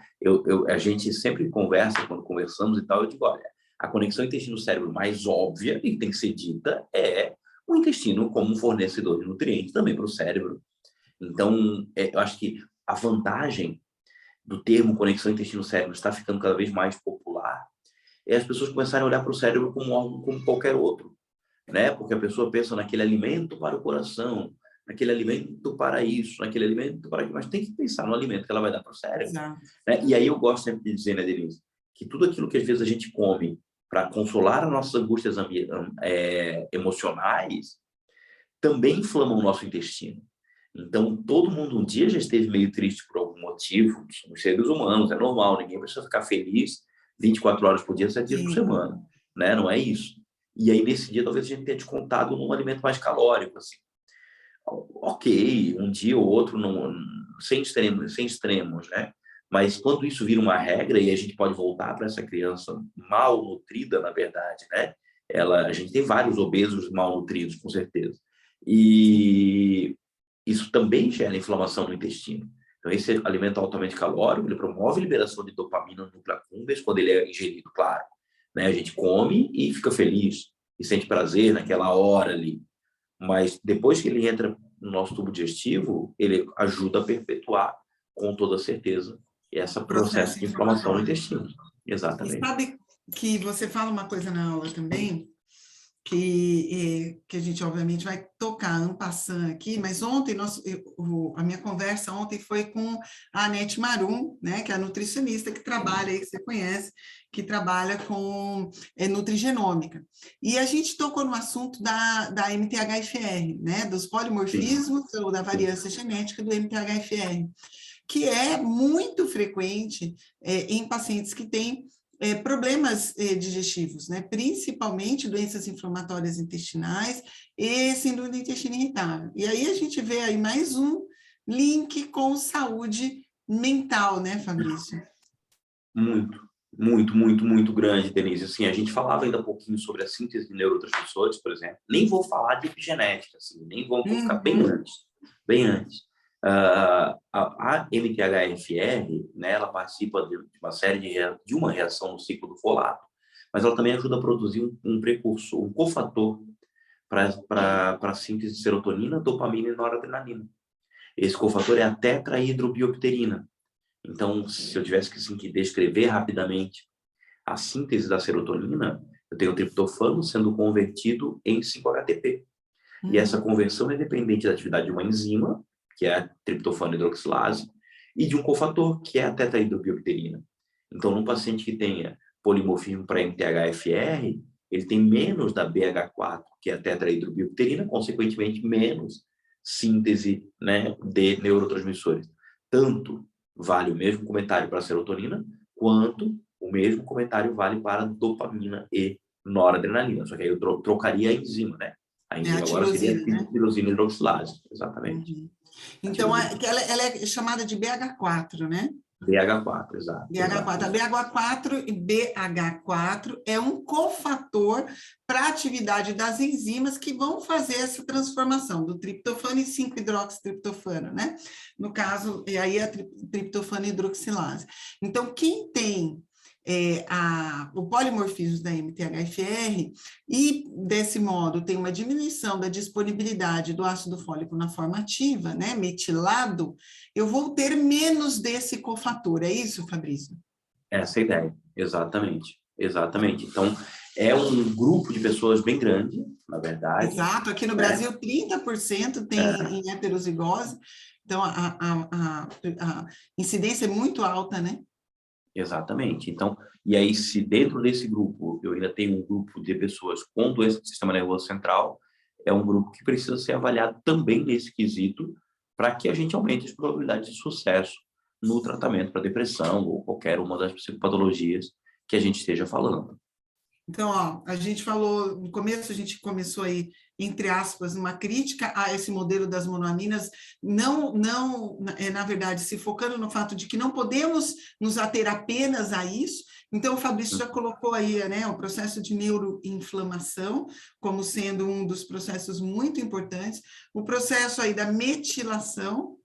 a gente sempre conversa, quando conversamos e tal, eu digo, olha, a conexão intestino-cérebro mais óbvia e que tem que ser dita é o intestino como um fornecedor de nutrientes também para o cérebro. Então, eu acho que a vantagem do termo conexão intestino-cérebro está ficando cada vez mais popular é as pessoas começarem a olhar para o cérebro como algo como qualquer outro, né? Porque a pessoa pensa naquele alimento para o coração, naquele alimento para isso, naquele alimento para aquilo, mas tem que pensar no alimento que ela vai dar para o cérebro, né? E aí eu gosto sempre de dizer, né, Denise, que tudo aquilo que às vezes a gente come para consolar as nossas angústias emocionais também inflama o nosso intestino. Então, todo mundo um dia já esteve meio triste por algum motivo, somos seres humanos, é normal, ninguém precisa ficar feliz 24 horas por dia, 7 dias por semana, né? Não é isso. E aí, nesse dia, talvez a gente tenha descontado num alimento mais calórico, assim. Ok, um dia ou outro, não, sem extremos, né? Mas quando isso vira uma regra e a gente pode voltar para essa criança mal nutrida, na verdade, né? A gente tem vários obesos mal nutridos, com certeza. E isso também gera inflamação no intestino. Então, esse alimento altamente calórico, ele promove a liberação de dopamina no núcleo accumbens quando ele é ingerido, claro. Né? A gente come e fica feliz, e sente prazer naquela hora ali. Mas depois que ele entra no nosso tubo digestivo, ele ajuda a perpetuar, com toda certeza, esse processo de inflamação no intestino. Exatamente. E sabe que você fala uma coisa na aula também, que a gente obviamente vai tocar en passant aqui, mas ontem a minha conversa ontem foi com a Anete Marum, né, que é a nutricionista que trabalha aí, que você conhece, que trabalha com nutrigenômica. E a gente tocou no assunto da MTHFR, né, dos polimorfismos ou da variância genética do MTHFR, que é muito frequente em pacientes que têm problemas digestivos, né? Principalmente doenças inflamatórias intestinais e síndrome do intestino irritável. E aí a gente vê aí mais um link com saúde mental, né, Fabrício? Muito grande, Denise. Assim, a gente falava ainda um pouquinho sobre a síntese de neurotransmissores, por exemplo. Nem vou falar de epigenética, assim, nem vou ficar bem antes. A MTHFR, né, ela participa de uma série de uma reação no ciclo do folato, mas ela também ajuda a produzir um precursor, um cofator para a síntese de serotonina, dopamina e noradrenalina. Esse cofator é a tetrahidrobiopterina. Então, se eu tivesse que descrever rapidamente a síntese da serotonina, eu tenho o triptofano sendo convertido em 5-HTP. E essa conversão é dependente da atividade de uma enzima, que é a triptofano hidroxilase, e de um cofator, que é a tetrahidrobiopterina. Então, num paciente que tenha polimorfismo para MTHFR, ele tem menos da BH4, que é a tetrahidrobiopterina, consequentemente menos síntese, né, de neurotransmissores. Tanto vale o mesmo comentário para a serotonina, quanto o mesmo comentário vale para a dopamina e noradrenalina. Só que aí eu trocaria a enzima, né? A enzima agora seria a tirosina hidroxilase, exatamente. Então, ela é chamada de BH4, né? BH4, exato. BH4. A BH4 é um cofator para a atividade das enzimas que vão fazer essa transformação do triptofano em 5-hidroxitriptofano, né? No caso, e aí a triptofano hidroxilase. Então, quem tem o polimorfismo da MTHFR e, desse modo, tem uma diminuição da disponibilidade do ácido fólico na forma ativa, né, metilado, eu vou ter menos desse cofator, é isso, Fabrício? Essa é a ideia, exatamente. Então, é um grupo de pessoas bem grande, na verdade. Exato, aqui no Brasil 30% tem em heterozigose, então a incidência é muito alta, né? Exatamente. Então, e aí, se dentro desse grupo eu ainda tenho um grupo de pessoas com doença do sistema nervoso central, é um grupo que precisa ser avaliado também nesse quesito para que a gente aumente as probabilidades de sucesso no tratamento para depressão ou qualquer uma das psicopatologias que a gente esteja falando. Então, ó, a gente falou, no começo a gente começou aí, entre aspas, uma crítica a esse modelo das monoaminas, na verdade, se focando no fato de que não podemos nos ater apenas a isso. Então, o Fabrício já colocou aí, né, o processo de neuroinflamação como sendo um dos processos muito importantes, o processo aí da metilação.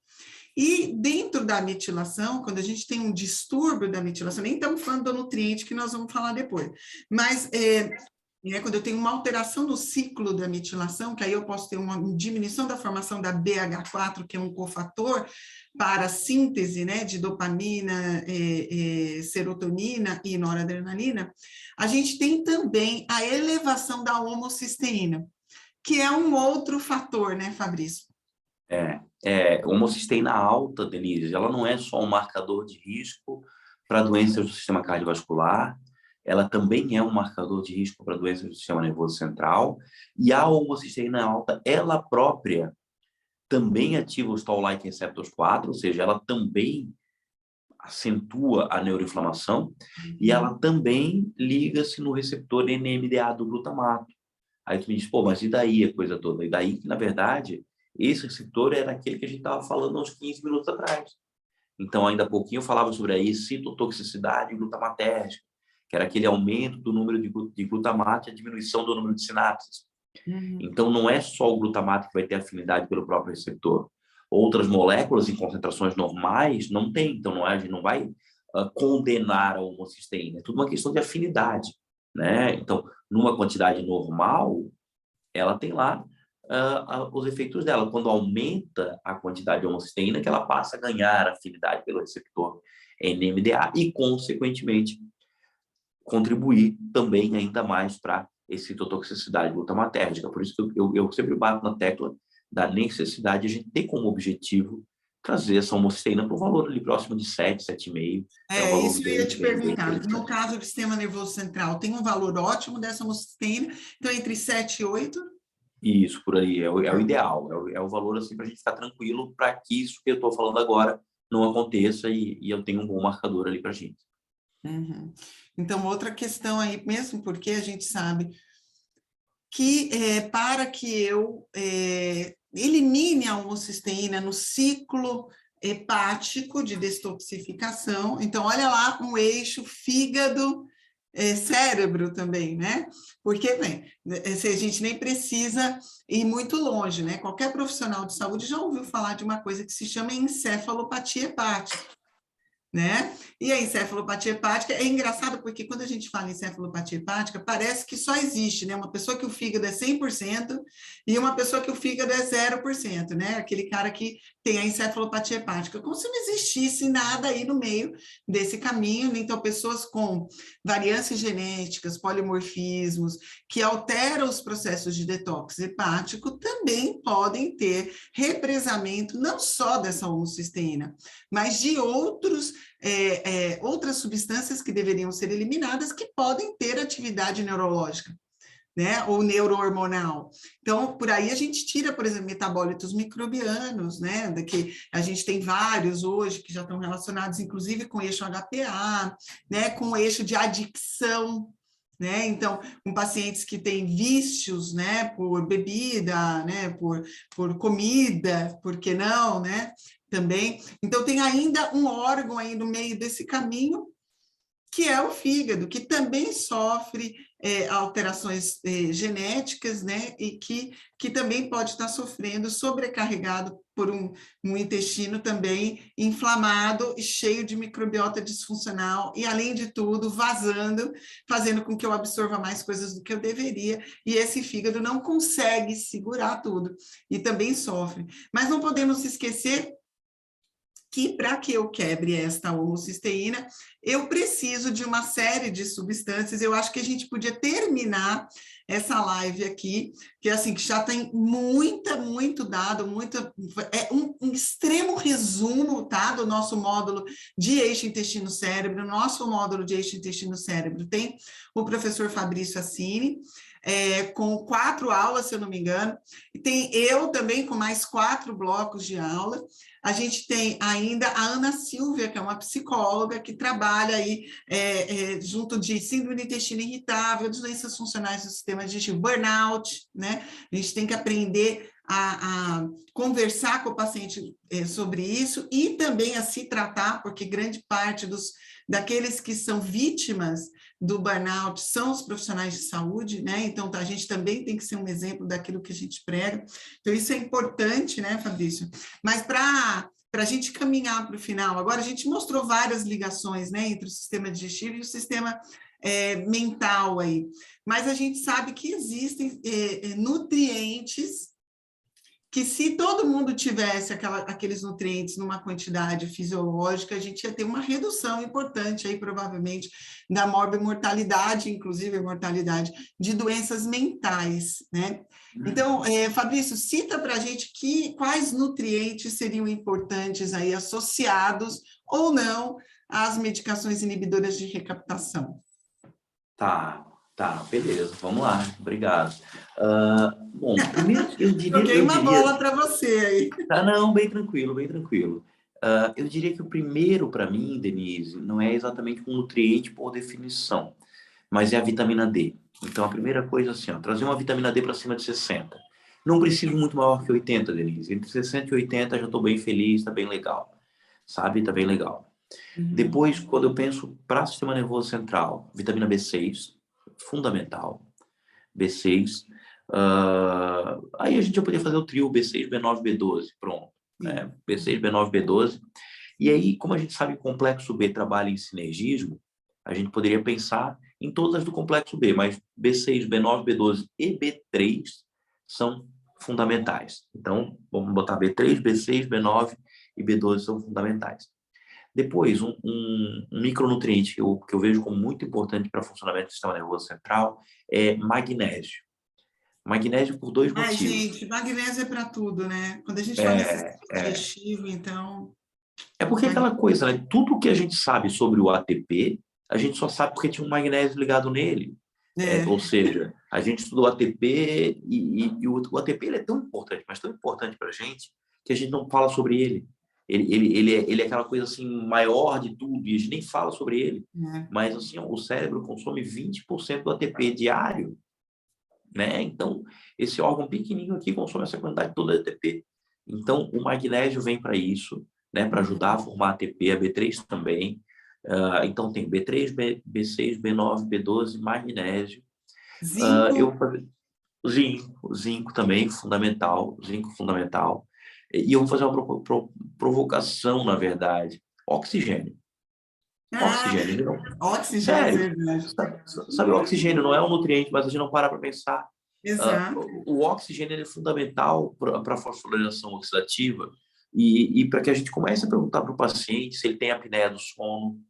E dentro da metilação, quando a gente tem um distúrbio da metilação, nem estamos falando do nutriente que nós vamos falar depois, mas quando eu tenho uma alteração no ciclo da metilação, que aí eu posso ter uma diminuição da formação da BH4, que é um cofator para a síntese, né, de dopamina, serotonina e noradrenalina, a gente tem também a elevação da homocisteína, que é um outro fator, né, Fabrício? Homocisteína alta, Denise, ela não é só um marcador de risco para doenças do sistema cardiovascular, ela também é um marcador de risco para doenças do sistema nervoso central, e a homocisteína alta, ela própria, também ativa os Toll-like receptors 4, ou seja, ela também acentua a neuroinflamação, e ela também liga-se no receptor NMDA do glutamato. Aí tu me diz, pô, mas e daí a coisa toda? E daí que, na verdade, esse receptor era aquele que a gente estava falando uns 15 minutos atrás. Então, ainda há pouquinho eu falava sobre a excitotoxicidade glutamatérgica, que era aquele aumento do número de glutamato e a diminuição do número de sinapses. Então, não é só o glutamato que vai ter afinidade pelo próprio receptor. Outras moléculas em concentrações normais não tem. Então, a gente não vai condenar a homocisteína. É tudo uma questão de afinidade, né? Então, numa quantidade normal, ela tem lá os efeitos dela. Quando aumenta a quantidade de homocisteína, que ela passa a ganhar afinidade pelo receptor NMDA e, consequentemente, contribuir também ainda mais para excitotoxicidade glutamatérgica. Por isso que eu sempre bato na tecla da necessidade de a gente ter como objetivo trazer essa homocisteína para um valor ali próximo de 7, 7,5. Isso eu ia te perguntar. No caso do sistema nervoso central, tem um valor ótimo dessa homocisteína, então entre 7 e 8? Isso, por aí, é o ideal, é o valor assim para a gente ficar tranquilo para que isso que eu estou falando agora não aconteça e eu tenha um bom marcador ali para a gente. Então, outra questão aí, mesmo porque a gente sabe que para que eu elimine a homocisteína no ciclo hepático de detoxificação, então olha lá um eixo fígado, cérebro também, né? Porque, bem, a gente nem precisa ir muito longe, né? Qualquer profissional de saúde já ouviu falar de uma coisa que se chama encefalopatia hepática, né? E a encefalopatia hepática é engraçado porque quando a gente fala em encefalopatia hepática, parece que só existe, né? Uma pessoa que o fígado é 100% e uma pessoa que o fígado é 0%, né? Aquele cara que tem a encefalopatia hepática, como se não existisse nada aí no meio desse caminho. Então, pessoas com variâncias genéticas, polimorfismos, que alteram os processos de detox hepático, também podem ter represamento não só dessa homocisteína, mas de outras substâncias que deveriam ser eliminadas que podem ter atividade neurológica, né, ou neurohormonal. Então, por aí a gente tira, por exemplo, metabólitos microbianos, né, que a gente tem vários hoje que já estão relacionados, inclusive, com o eixo HPA, né, com o eixo de adicção, né, então, com pacientes que têm vícios, né, por bebida, né, por comida, por que não, né, também. Então, tem ainda um órgão aí no meio desse caminho, que é o fígado, que também sofre alterações genéticas, né, e que também pode estar sofrendo, sobrecarregado por um intestino também inflamado e cheio de microbiota disfuncional, e além de tudo, vazando, fazendo com que eu absorva mais coisas do que eu deveria, e esse fígado não consegue segurar tudo, e também sofre. Mas não podemos esquecer que para que eu quebre esta homocisteína, eu preciso de uma série de substâncias. Eu acho que a gente podia terminar essa live aqui, que assim, que já tem muito dado, um extremo resumo, tá, do nosso módulo de eixo intestino-cérebro. Nosso módulo de eixo intestino-cérebro tem o professor Fabrício Assini, com 4 aulas, se eu não me engano, e tem eu também com mais 4 blocos de aula. A gente tem ainda a Ana Silvia, que é uma psicóloga que trabalha aí junto de síndrome do intestino irritável, de doenças funcionais do sistema digestivo, burnout, né? A gente tem que aprender a conversar com o paciente sobre isso e também a se tratar, porque grande parte daqueles que são vítimas do burnout são os profissionais de saúde, né? Então, a gente também tem que ser um exemplo daquilo que a gente prega. Então, isso é importante, né, Fabrício? Mas para a gente caminhar para o final, agora a gente mostrou várias ligações, né, entre o sistema digestivo e o sistema mental aí, mas a gente sabe que existem nutrientes que se todo mundo tivesse aqueles nutrientes numa quantidade fisiológica, a gente ia ter uma redução importante aí, provavelmente, da morbimortalidade, inclusive a mortalidade de doenças mentais, né? Então, Fabrício, cita para a gente quais nutrientes seriam importantes aí associados ou não às medicações inibidoras de recaptação. Tá, beleza, vamos lá, obrigado. Bom, primeiro eu diria... Joguei uma bola para você aí. Tá, não, bem tranquilo, bem tranquilo. Eu diria que o primeiro para mim, Denise, não é exatamente um nutriente por definição, mas é a vitamina D. Então, a primeira coisa assim, trazer uma vitamina D para cima de 60. Não preciso muito maior que 80, Denise. Entre 60 e 80 já estou bem feliz, tá bem legal. Sabe? Tá bem legal. Depois, quando eu penso para o sistema nervoso central, vitamina B6, fundamental. B6. Aí a gente já poderia fazer o trio B6, B9, B12. Pronto. Né? B6, B9, B12. E aí, como a gente sabe que o complexo B trabalha em sinergismo, a gente poderia pensar em todas as do complexo B, mas B6, B9, B12 e B3 são fundamentais. Então, vamos botar B3, B6, B9 e B12 são fundamentais. Depois, um micronutriente que eu vejo como muito importante para o funcionamento do sistema nervoso central é magnésio. Magnésio por 2 motivos. Gente, magnésio é para tudo, né? Quando a gente fala em sistema digestivo, então... É porque aquela coisa, né? Tudo que a gente sabe sobre o ATP, a gente só sabe porque tinha um magnésio ligado nele. Ou seja, a gente estudou ATP e o ATP ele é tão importante, mas tão importante para a gente, que a gente não fala sobre ele. Ele é aquela coisa assim maior de tudo e a gente nem fala sobre ele. Mas assim, o cérebro consome 20% do ATP diário, né? Então, esse órgão pequenininho aqui consome essa quantidade toda de ATP. Então, o magnésio vem para isso, né? Para ajudar a formar ATP, a B3 também. Então, tem B3, B6, B9, B12, magnésio. Zinco também, fundamental. Zinco fundamental. E eu vou fazer uma provocação, na verdade. Oxigênio. Oxigênio. Não. Oxigênio, sério. Sabe, o oxigênio não é um nutriente, mas a gente não para pensar. Exato. O oxigênio é fundamental para a fosforilação oxidativa e para que a gente comece a perguntar para o paciente se ele tem apneia do sono,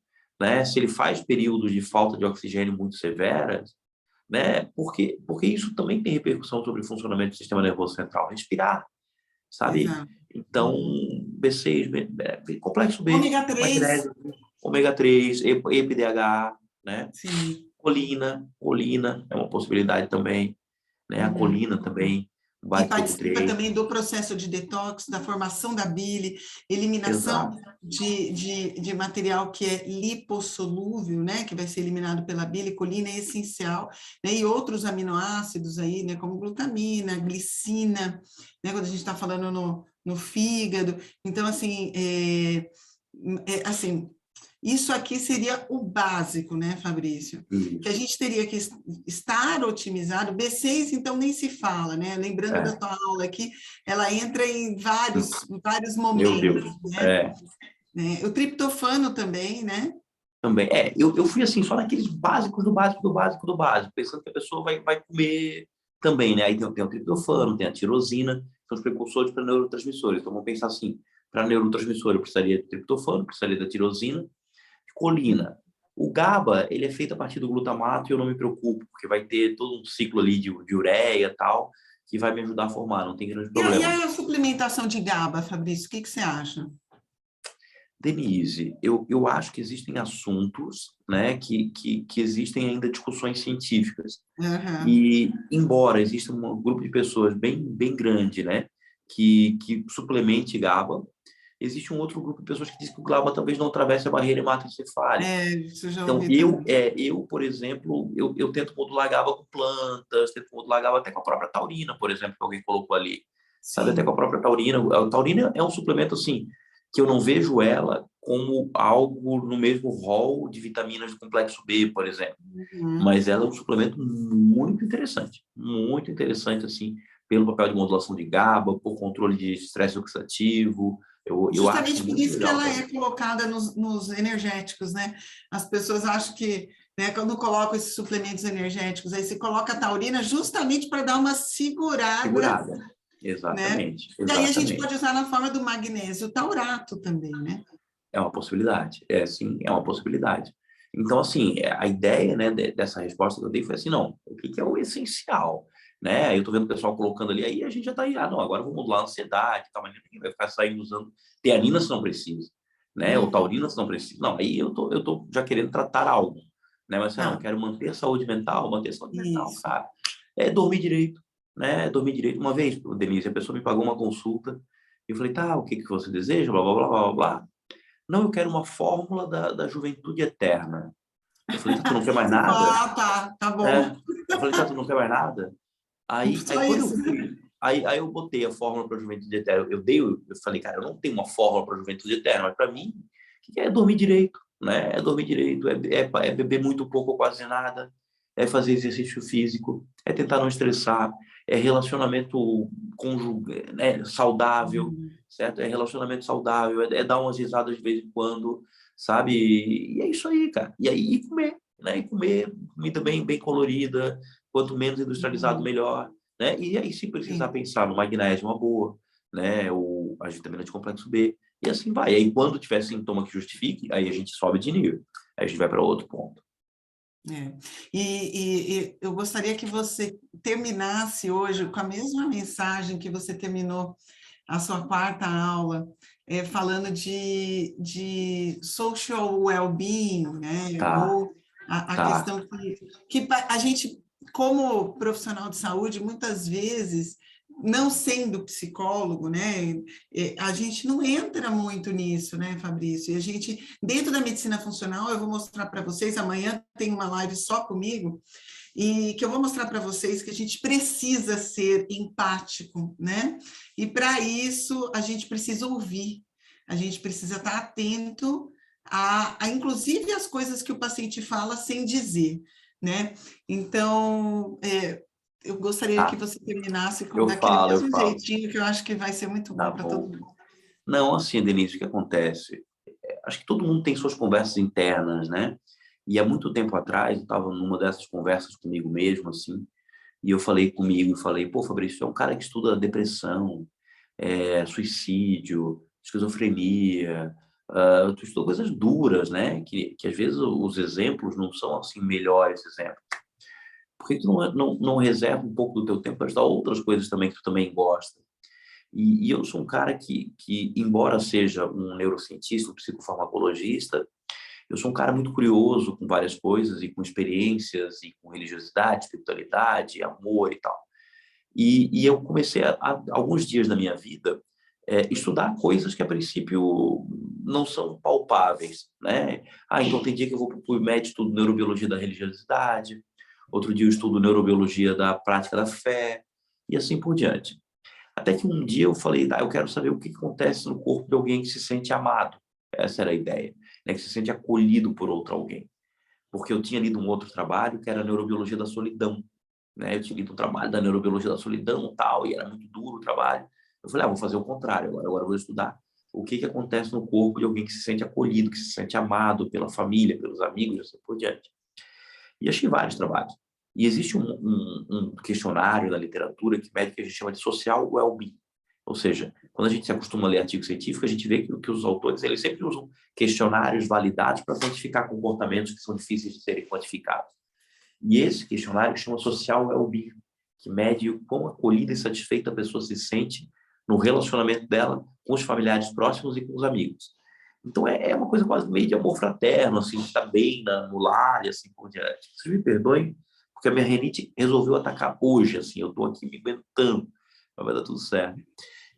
né? Se ele faz períodos de falta de oxigênio muito severas, né? Porque isso também tem repercussão sobre o funcionamento do sistema nervoso central. Respirar, sabe? Exato. Então, B6, complexo B, ômega 3, ômega 3, EPDH, né? Sim. Colina é uma possibilidade também, né? A colina também e participa também do processo de detox, da formação da bile, eliminação de material que é lipossolúvel, né, que vai ser eliminado pela bile. Colina é essencial, né, e outros aminoácidos aí, né, como glutamina, glicina, né, quando a gente está falando no fígado. Então, assim, isso aqui seria o básico, né, Fabrício? Que a gente teria que estar otimizado. B6, então, nem se fala, né? Lembrando da tua aula aqui, ela entra em vários momentos, né? O triptofano também, né? Também. Eu fui assim, só naqueles básicos do básico, pensando que a pessoa vai comer também, né? Aí tem o triptofano, tem a tirosina, são os precursores para neurotransmissores. Então, vamos pensar assim, Para neurotransmissor, eu precisaria de triptofano, precisaria da tirosina, colina. O GABA, ele é feito a partir do glutamato e eu não me preocupo, porque vai ter todo um ciclo ali de ureia e tal, que vai me ajudar a formar, não tem grande problema. E a suplementação de GABA, Fabrício, o que você acha? Denise, eu acho que existem assuntos, né, que existem ainda discussões científicas. Uhum. E, embora exista um grupo de pessoas bem grande, né, que suplemente GABA, existe um outro grupo de pessoas que diz que o GABA talvez não atravesse a barreira hematoencefálica. Isso eu já Então, ouvi também. eu, por exemplo, eu tento modular GABA com plantas, tento modular GABA até com a própria taurina, por exemplo, que alguém colocou ali. Sabe, até com a Sim. própria taurina. A taurina é um suplemento, assim, que eu não vejo ela como algo no mesmo rol de vitaminas do complexo B, por exemplo. Uhum. Mas ela é um suplemento muito interessante, assim, pelo papel de modulação de GABA, por controle de estresse oxidativo. Eu acho Justamente por muito isso que legal ela é também. colocada nos energéticos, né? As pessoas acham que, né, quando colocam esses suplementos energéticos, aí você coloca a taurina justamente para dar uma segurada, Segurada. né? Exatamente, E aí a gente exatamente. pode usar na forma do magnésio taurato também, né? É uma possibilidade. É, sim, é uma possibilidade. Então, assim, a ideia, né, dessa resposta que eu dei foi assim, não, o que é o essencial? Né? Aí eu tô vendo o pessoal colocando ali, aí a gente já tá aí, não, agora vamos modular a ansiedade, tal, mas ninguém vai ficar saindo usando teanina se não precisa, né? Ou Uhum. taurina se não precisa. Não, aí eu tô já querendo tratar algo, né? Mas, assim, não, Tá, quero manter a saúde mental, isso. cara. É dormir direito, né? Dormir direito. Uma vez, Denise, a pessoa me pagou uma consulta, eu falei, tá, o que que você deseja? Blá, blá, blá, blá, blá. Não, eu quero uma fórmula da juventude eterna. Eu falei, tá, tu não quer mais nada? Tá É. bom. Eu falei, tá, tu não quer mais nada? Aí Só quando eu isso. fui, aí eu botei a fórmula para juventude eterna. Eu falei, cara, eu não tenho uma fórmula para juventude eterna, mas para mim, o que é dormir direito, né? É dormir direito, é beber muito pouco ou quase nada, é fazer exercício físico, é tentar não estressar, é relacionamento conjugal, né, saudável, Uhum. certo? É relacionamento saudável, é dar umas risadas de vez em quando, sabe? E é isso aí, cara. E aí e comer, né? E comer comida bem colorida, quanto menos industrializado, Uhum. melhor, né? E aí, se precisar Sim. pensar no magnésio, uma boa, né? Ou a vitamina de complexo B, e assim vai. E aí, quando tiver sintoma que justifique, aí a gente sobe de nível. Aí a gente vai para outro ponto. É. E eu gostaria que você terminasse hoje com a mesma mensagem que você terminou a sua quarta aula, falando de social well-being, né? Tá, Ou a tá. questão que a gente, como profissional de saúde, muitas vezes, não sendo psicólogo, né? A gente não entra muito nisso, né, Fabrício? E a gente, dentro da medicina funcional, eu vou mostrar para vocês, amanhã tem uma live só comigo, e que eu vou mostrar para vocês que a gente precisa ser empático, né? E para isso a gente precisa ouvir, a gente precisa estar atento inclusive as coisas que o paciente fala sem dizer, né? Então, eu gostaria que Tá. você terminasse Eu daquele falo, eu mesmo falo. jeitinho, que eu acho que vai ser muito Tá bom para todo bom. mundo. Não, assim, Denise, o que acontece? Acho que todo mundo tem suas conversas internas, né? E há muito tempo atrás, eu estava numa dessas conversas comigo mesmo, assim, e eu falei comigo, falei, pô, Fabrício, é um cara que estuda depressão, suicídio, esquizofrenia, tu estudou coisas duras, né? Que às vezes os exemplos não são, assim, melhores exemplos. Por que tu não reserva um pouco do teu tempo para estudar outras coisas também que tu também gosta? E eu sou um cara que, embora seja um neurocientista, um psicofarmacologista, eu sou um cara muito curioso com várias coisas e com experiências e com religiosidade, espiritualidade, amor e tal. E eu comecei, alguns dias da minha vida, estudar coisas que, a princípio, não são palpáveis, né? Então tem dia que eu vou para o PubMed, estudo neurobiologia da religiosidade, outro dia eu estudo neurobiologia da prática da fé, e assim por diante. Até que um dia eu falei, eu quero saber o que acontece no corpo de alguém que se sente amado. Essa era a ideia, né? Que se sente acolhido por outro alguém. Porque eu tinha lido um outro trabalho que era a neurobiologia da solidão, né? Eu tinha lido um trabalho da neurobiologia da solidão e tal, e era muito duro o trabalho. Eu falei, vou fazer o contrário agora eu vou estudar o que acontece no corpo de alguém que se sente acolhido, que se sente amado pela família, pelos amigos e assim por diante. E achei vários trabalhos. E existe um questionário da literatura que mede que a gente chama de social well-being, ou seja, quando a gente se acostuma a ler artigo científico, a gente vê que os autores eles sempre usam questionários validados para quantificar comportamentos que são difíceis de serem quantificados. E esse questionário chama Social Wellbeing, que mede o quão acolhida e satisfeita a pessoa se sente no relacionamento dela com os familiares próximos e com os amigos. Então, é uma coisa quase meio de amor fraterno, assim, de estar bem no lar e assim por diante. Vocês me perdoem, porque a minha rinite resolveu atacar hoje, assim, eu estou aqui me aguentando, mas vai dar tudo certo.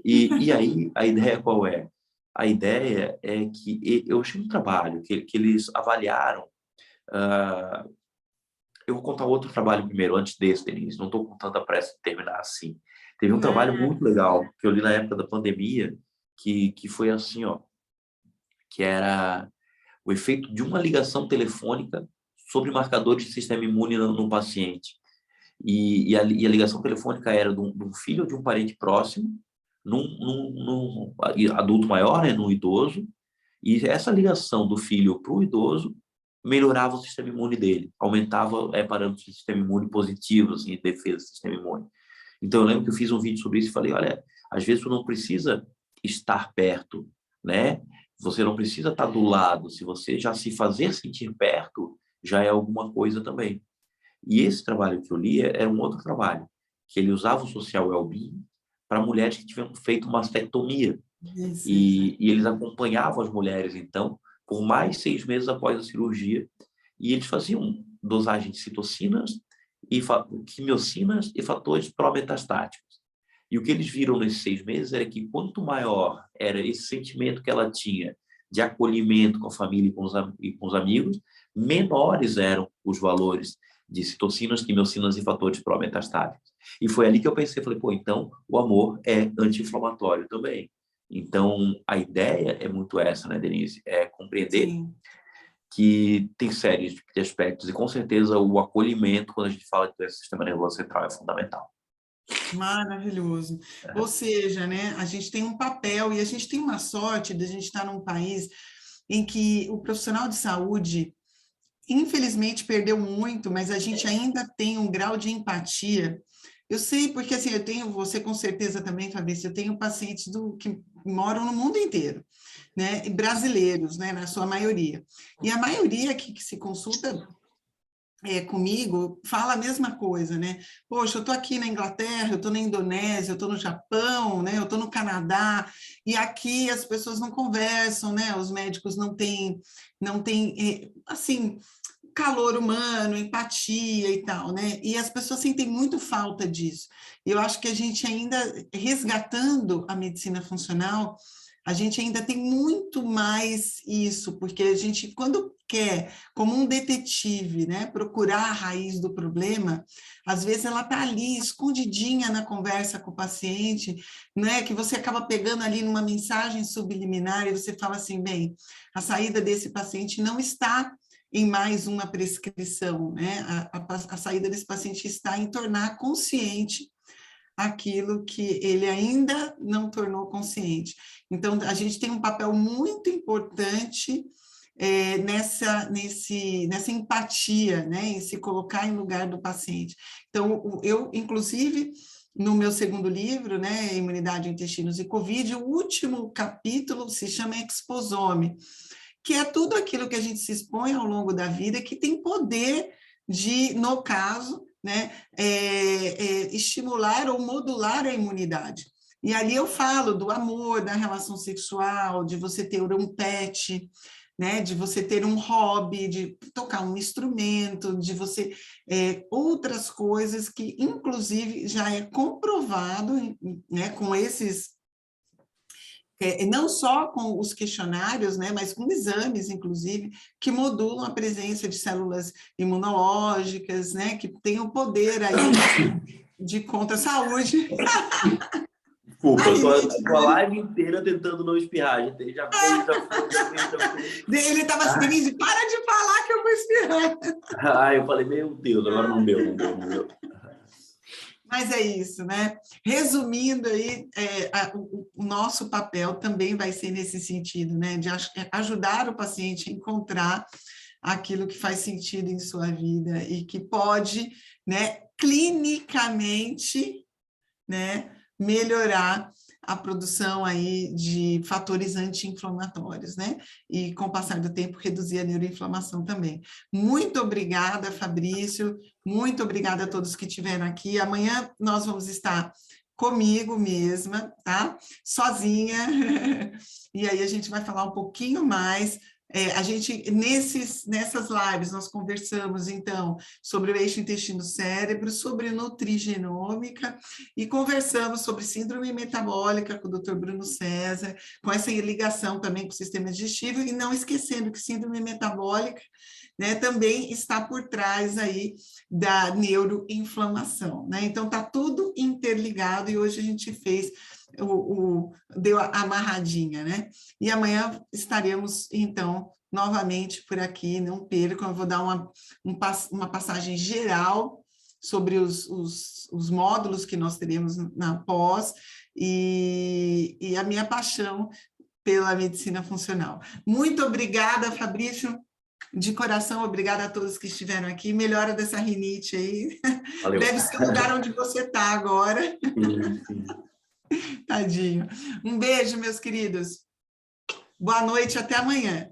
E aí, a ideia qual é? A ideia é que eu achei um trabalho que eles avaliaram. Eu vou contar outro trabalho primeiro, antes desse, Denise. Não estou com tanta pressa de terminar assim. Teve um trabalho muito legal que eu li na época da pandemia, que foi assim, ó, que era o efeito de uma ligação telefônica sobre marcadores de sistema imune no paciente. E a ligação telefônica era de um filho ou de um parente próximo, num adulto maior, né, num idoso, e essa ligação do filho para o idoso melhorava o sistema imune dele, aumentava parâmetros de sistema imune positivos, assim, de defesa do sistema imune. Então, eu lembro que eu fiz um vídeo sobre isso e falei, olha, às vezes você não precisa estar perto, né? Você não precisa estar do lado. Se você já se fazer sentir perto, já é alguma coisa também. E esse trabalho que eu li era um outro trabalho, que ele usava o social well-being para mulheres que tiveram feito mastectomia. E eles acompanhavam as mulheres, então, por mais 6 meses após a cirurgia, e eles faziam dosagem de citocinas, e quimiocinas e fatores pró-metastáticos. E o que eles viram nesses 6 meses era que quanto maior era esse sentimento que ela tinha de acolhimento com a família e com os amigos, menores eram os valores de citocinas, quimiocinas e fatores pró-metastáticos. E foi ali que eu pensei, falei, pô, então o amor é anti-inflamatório também. Então, a ideia é muito essa, né, Denise? É compreender que tem séries de aspectos e, com certeza, o acolhimento, quando a gente fala de doença do sistema nervoso central, é fundamental. Maravilhoso. Ou seja, né, a gente tem um papel e a gente tem uma sorte de a gente estar num país em que o profissional de saúde, infelizmente, perdeu muito, mas a gente ainda tem um grau de empatia. Eu sei, porque assim, eu tenho, você com certeza também, Fabrício, eu tenho pacientes que moram no mundo inteiro, né, e brasileiros, né, na sua maioria. E a maioria que se consulta comigo fala a mesma coisa, né? Poxa, eu estou aqui na Inglaterra, eu estou na Indonésia, eu estou no Japão, né? Eu estou no Canadá, e aqui as pessoas não conversam, né? Os médicos não têm assim, calor humano, empatia e tal, né? E as pessoas sentem muito falta disso. Eu acho que a gente ainda, resgatando a medicina funcional, a gente ainda tem muito mais isso, porque a gente, quando quer, como um detetive, né, procurar a raiz do problema, às vezes ela está ali, escondidinha na conversa com o paciente, né, que você acaba pegando ali numa mensagem subliminar e você fala assim, bem, a saída desse paciente não está em mais uma prescrição, né? A saída desse paciente está em tornar consciente aquilo que ele ainda não tornou consciente. Então, a gente tem um papel muito importante nessa empatia, né? Em se colocar em lugar do paciente. Então, eu, inclusive, no meu segundo livro, né, Imunidade, Intestinos e Covid, o último capítulo se chama Exposome, que é tudo aquilo que a gente se expõe ao longo da vida, que tem poder de, no caso, né, estimular ou modular a imunidade. E ali eu falo do amor, da relação sexual, de você ter um pet, né, de você ter um hobby, de tocar um instrumento, de você outras coisas que, inclusive, já é comprovado, né, com esses não só com os questionários, né, mas com exames, inclusive, que modulam a presença de células imunológicas, né, que tem o poder aí de contra-saúde. Desculpa, eu tô a live inteira tentando não espirrar, já fez. Ele estava assim, Denise, para de falar que eu vou espirrar. Eu falei, meu Deus, agora não deu. Mas é isso, né? Resumindo aí, o nosso papel também vai ser nesse sentido, né? De ajudar o paciente a encontrar aquilo que faz sentido em sua vida e que pode, né, clinicamente, né, melhorar a produção aí de fatores anti-inflamatórios, né? E com o passar do tempo reduzir a neuroinflamação também. Muito obrigada, Fabrício, muito obrigada a todos que estiveram aqui. Amanhã nós vamos estar comigo mesma, tá? Sozinha. E aí a gente vai falar um pouquinho mais. A gente, nessas lives, nós conversamos, então, sobre o eixo intestino-cérebro, sobre nutrigenômica, e conversamos sobre síndrome metabólica com o Dr. Bruno César, com essa ligação também com o sistema digestivo, e não esquecendo que síndrome metabólica, né, também está por trás aí da neuroinflamação, né? Então, está tudo interligado, e hoje a gente fez deu a amarradinha, né? E amanhã estaremos, então, novamente por aqui, não percam, eu vou dar uma passagem geral sobre os módulos que nós teremos na pós e a minha paixão pela medicina funcional. Muito obrigada, Fabrício, de coração, obrigada a todos que estiveram aqui, melhora dessa rinite aí. Valeu. Deve ser o lugar onde você está agora. Sim. Tadinho. Um beijo, meus queridos. Boa noite, até amanhã.